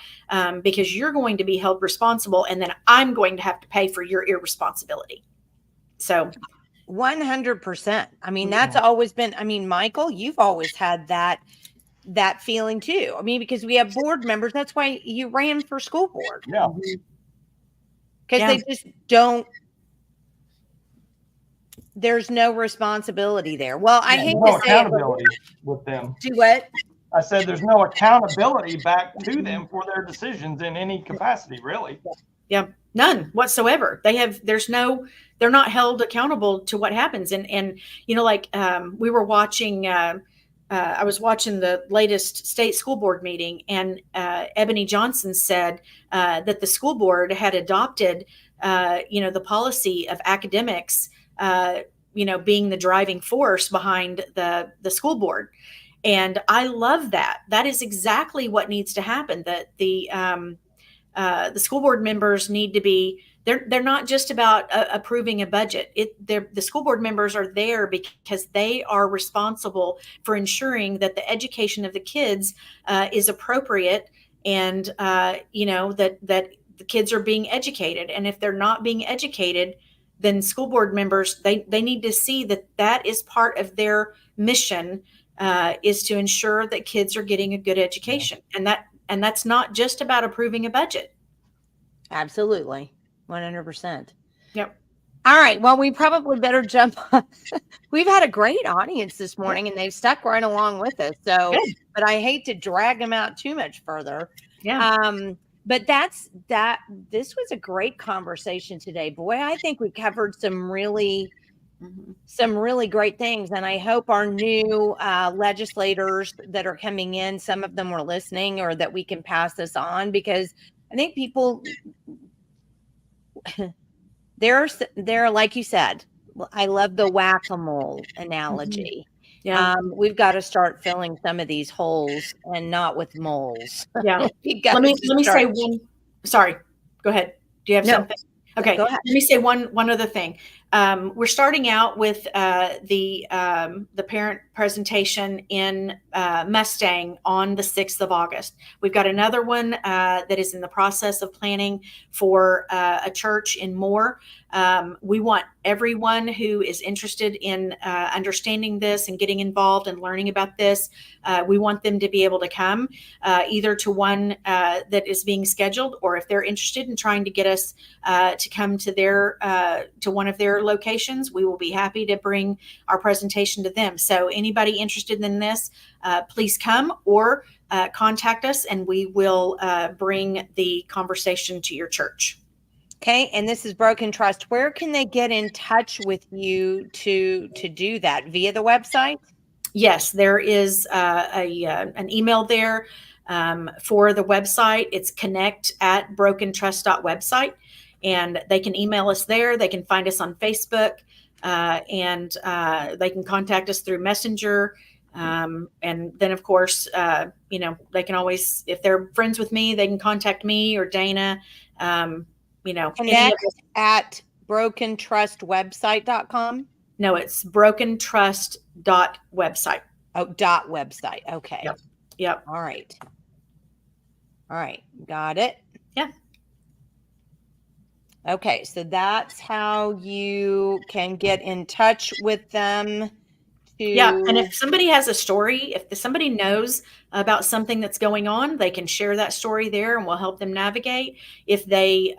because you're going to be held responsible, and then I'm going to have to pay for your irresponsibility. So 100%. I mean, that's always been, I mean, Michael, you've always had that feeling too. I mean, because we have board members. That's why you ran for school board. Yeah. Because they just don't, there's no responsibility there. Well, I hate to say accountability with them. Do what? I said there's no accountability back to them for their decisions in any capacity, really. Yeah, none whatsoever. They're not held accountable to what happens. And you know, like we were watching, I was watching the latest state school board meeting, and Ebony Johnson said that the school board had adopted, the policy of academics, being the driving force behind the school board. And I love that. That is exactly what needs to happen. That the school board members need to be, they're not just about approving a budget. The school board members are there because they are responsible for ensuring that the education of the kids is appropriate, and that the kids are being educated. And if they're not being educated, then school board members, they need to see that is part of their mission, is to ensure that kids are getting a good education. And that's not just about approving a budget. Absolutely. 100%. Yep. All right. Well, we probably better jump on. We've had a great audience this morning, and they've stuck right along with us. So, good. But I hate to drag them out too much further. Yeah. But this was a great conversation today. Boy, I think we covered some really great things. And I hope our new legislators that are coming in, some of them were listening, or that we can pass this on, because I think people, they're like you said, I love the whack-a-mole analogy. Yeah. We've got to start filling some of these holes, and not with moles. Yeah. Let me say one. Sorry, go ahead. Do you have something? Okay. Go ahead. Let me say one other thing. We're starting out with the parent presentation in Mustang on the 6th of August. We've got another one that is in the process of planning for a church in Moore. We want everyone who is interested in understanding this and getting involved and learning about this. We want them to be able to come either to one that is being scheduled, or if they're interested in trying to get us to come to to one of their locations, we will be happy to bring our presentation to them. So anybody interested in this, please come or contact us, and we will bring the conversation to your church. Okay. And this is Broken Trust. Where can they get in touch with you to do that? Via the website? Yes, there is an email there for the website. It's connect@brokentrust.website. And they can email us there. They can find us on Facebook, and they can contact us through Messenger. And then, of course, they can always, if they're friends with me, they can contact me or Dana. Connect@brokentrustwebsite.com. No, it's brokentrust.website. Oh, .website. Okay. Yep. All right. Got it. Yeah. Okay. So that's how you can get in touch with them. Yeah. And if somebody has a story, if somebody knows about something that's going on, they can share that story there, and we'll help them navigate. If they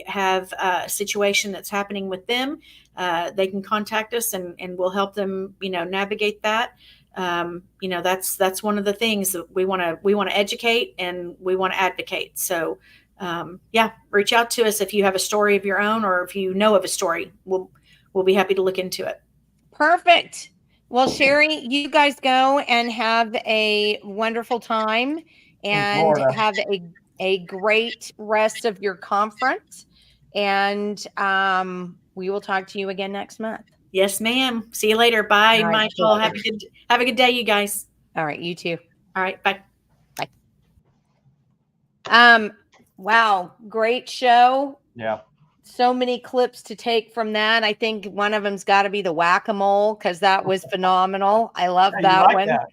have a situation that's happening with them, they can contact us, and we'll help them, navigate that. That's one of the things that we want to educate, and we want to advocate. So, reach out to us if you have a story of your own, or if you know of a story. We'll be happy to look into it. Perfect. Well, Sherrie, you guys go and have a wonderful time, and have a great rest of your conference. And we will talk to you again next month. Yes, ma'am. See you later. Bye, right, Michael. Have a good day, you guys. All right. You too. All right. Bye. Wow, great show. Yeah. So many clips to take from that. I think one of them's got to be the whack-a-mole because that was phenomenal. I love Yeah, that like one. that.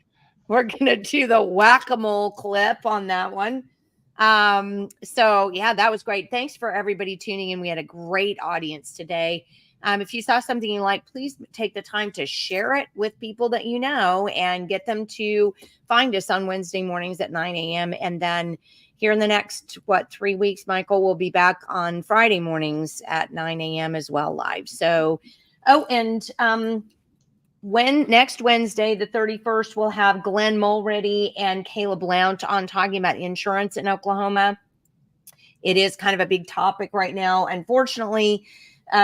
We're gonna do the whack-a-mole clip on that one. So yeah, that was great. Thanks for everybody tuning in. We had a great audience today. If you saw something you like, please take the time to share it with people that you know and get them to find us on Wednesday mornings at 9 a.m. And then here in the next, 3 weeks, Michael will be back on Friday mornings at 9 a.m. as well, live. So, next Wednesday, the 31st, we'll have Glenn Mulready and Caleb Blount on talking about insurance in Oklahoma. It is kind of a big topic right now. Unfortunately,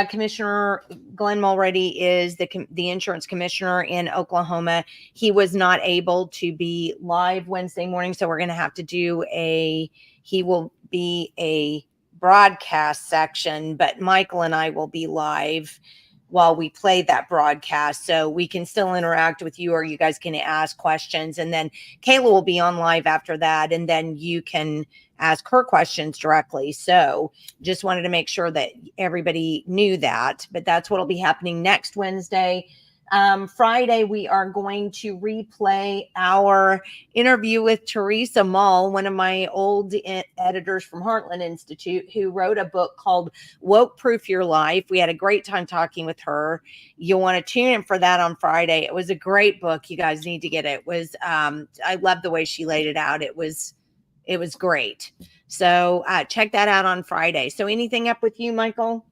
Commissioner Glenn Mulready is the insurance commissioner in Oklahoma. He was not able to be live Wednesday morning, so we're going to have to do he will be a broadcast section, but Michael and I will be live while we play that broadcast, so we can still interact with you, or you guys can ask questions, and then Kayla will be on live after that, and then you can ask her questions directly. So just wanted to make sure that everybody knew that, but that's what'll be happening next Wednesday. Friday, we are going to replay our interview with Teresa Mull, one of my old editors from Heartland Institute, who wrote a book called Woke Proof Your Life. We had a great time talking with her. You'll want to tune in for that on Friday. It was a great book. You guys need to get it. It was, I love the way she laid it out. It was great. So check that out on Friday. So anything up with you, Michael?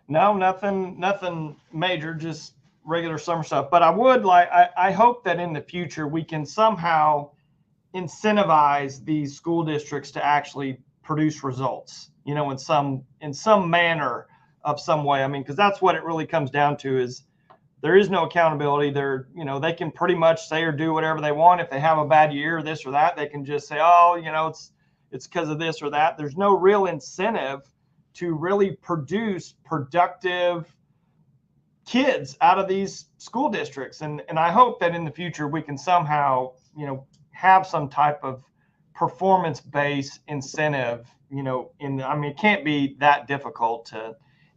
No, nothing major, just regular summer stuff. But I hope that in the future we can somehow incentivize these school districts to actually produce results, in some manner of some way. I mean, because that's what it really comes down to is there is no accountability. They can pretty much say or do whatever they want. If they have a bad year, this or that, they can just say, oh, it's because of this or that. There's no real incentive to really produce productive kids out of these school districts. And I hope that in the future we can somehow, have some type of performance-based incentive, it can't be that difficult to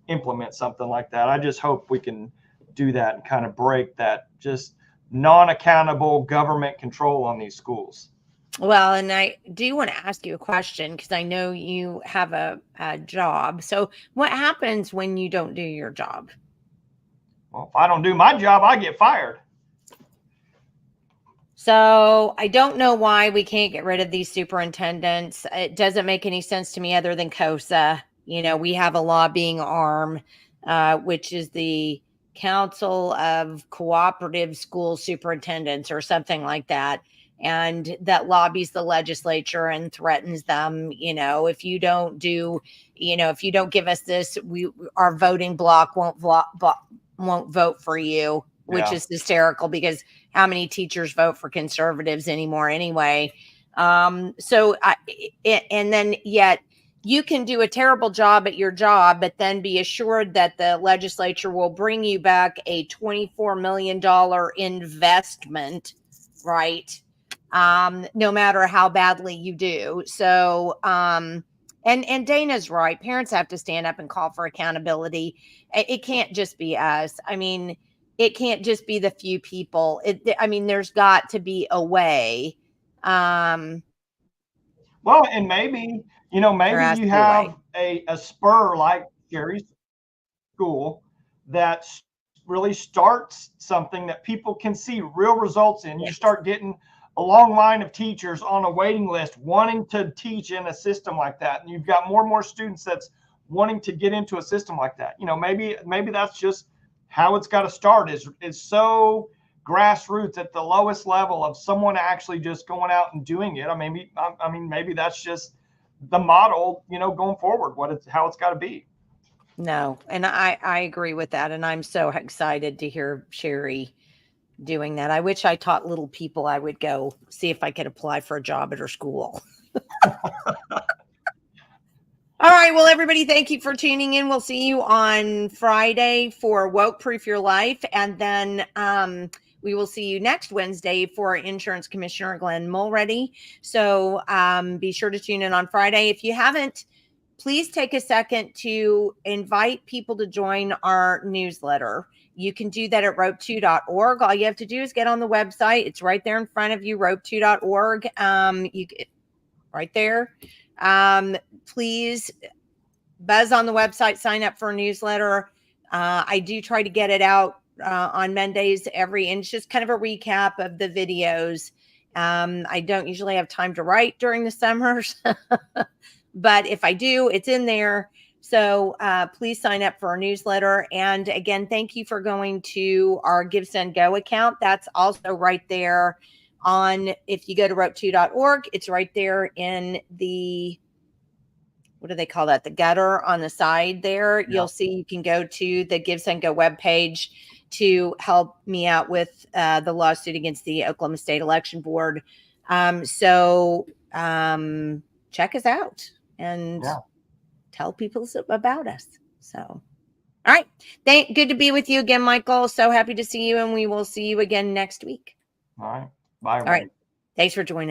implement something like that. I just hope we can do that and kind of break that just non-accountable government control on these schools. Well, and I do want to ask you a question because I know you have a job. So what happens when you don't do your job? Well, if I don't do my job, I get fired. So I don't know why we can't get rid of these superintendents. It doesn't make any sense to me other than COSA. We have a lobbying arm, which is the Council of Cooperative School Superintendents or something like that. And that lobbies the legislature and threatens them. If you don't give us this, our voting block won't vote for you, which is hysterical because how many teachers vote for conservatives anymore anyway? And then yet you can do a terrible job at your job, but then be assured that the legislature will bring you back a $24 million investment, right? No matter how badly you do. So, and Dana's right. Parents have to stand up and call for accountability. It can't just be us. I mean, it can't just be the few people. There's got to be a way. Well, and maybe you have a spur like Sherrie's school that really starts something that people can see real results in. You start getting a long line of teachers on a waiting list wanting to teach in a system like that, and you've got more and more students that's wanting to get into a system like that. Maybe that's just how it's got to start. Is so grassroots at the lowest level of someone actually just going out and doing it. Maybe that's just the model, going forward. How it's got to be. No, and I agree with that, and I'm so excited to hear Sherrie doing that. I wish I taught little people. I would go see if I could apply for a job at her school. All right. Well, everybody, thank you for tuning in. We'll see you on Friday for Woke Proof Your Life. And then we will see you next Wednesday for Insurance Commissioner Glenn Mulready. So be sure to tune in on Friday. If you haven't, please take a second to invite people to join our newsletter. You can do that at rope2.org. All you have to do is get on the website. It's right there in front of you, rope2.org. Right there. Please buzz on the website, sign up for a newsletter. I do try to get it out on Mondays and it's just kind of a recap of the videos. I don't usually have time to write during the summers, but if I do, it's in there. So please sign up for our newsletter. And again, thank you for going to our Give, Send, Go account. That's also right there if you go to rope2.org, it's right there in the, what do they call that? The gutter on the side there. You'll see you can go to the Give, Send, Go webpage to help me out with the lawsuit against the Oklahoma State Election Board. So check us out and tell people about us. So, all right. Good to be with you again, Michael. So happy to see you, and we will see you again next week. All right. Bye. All right. Thanks for joining.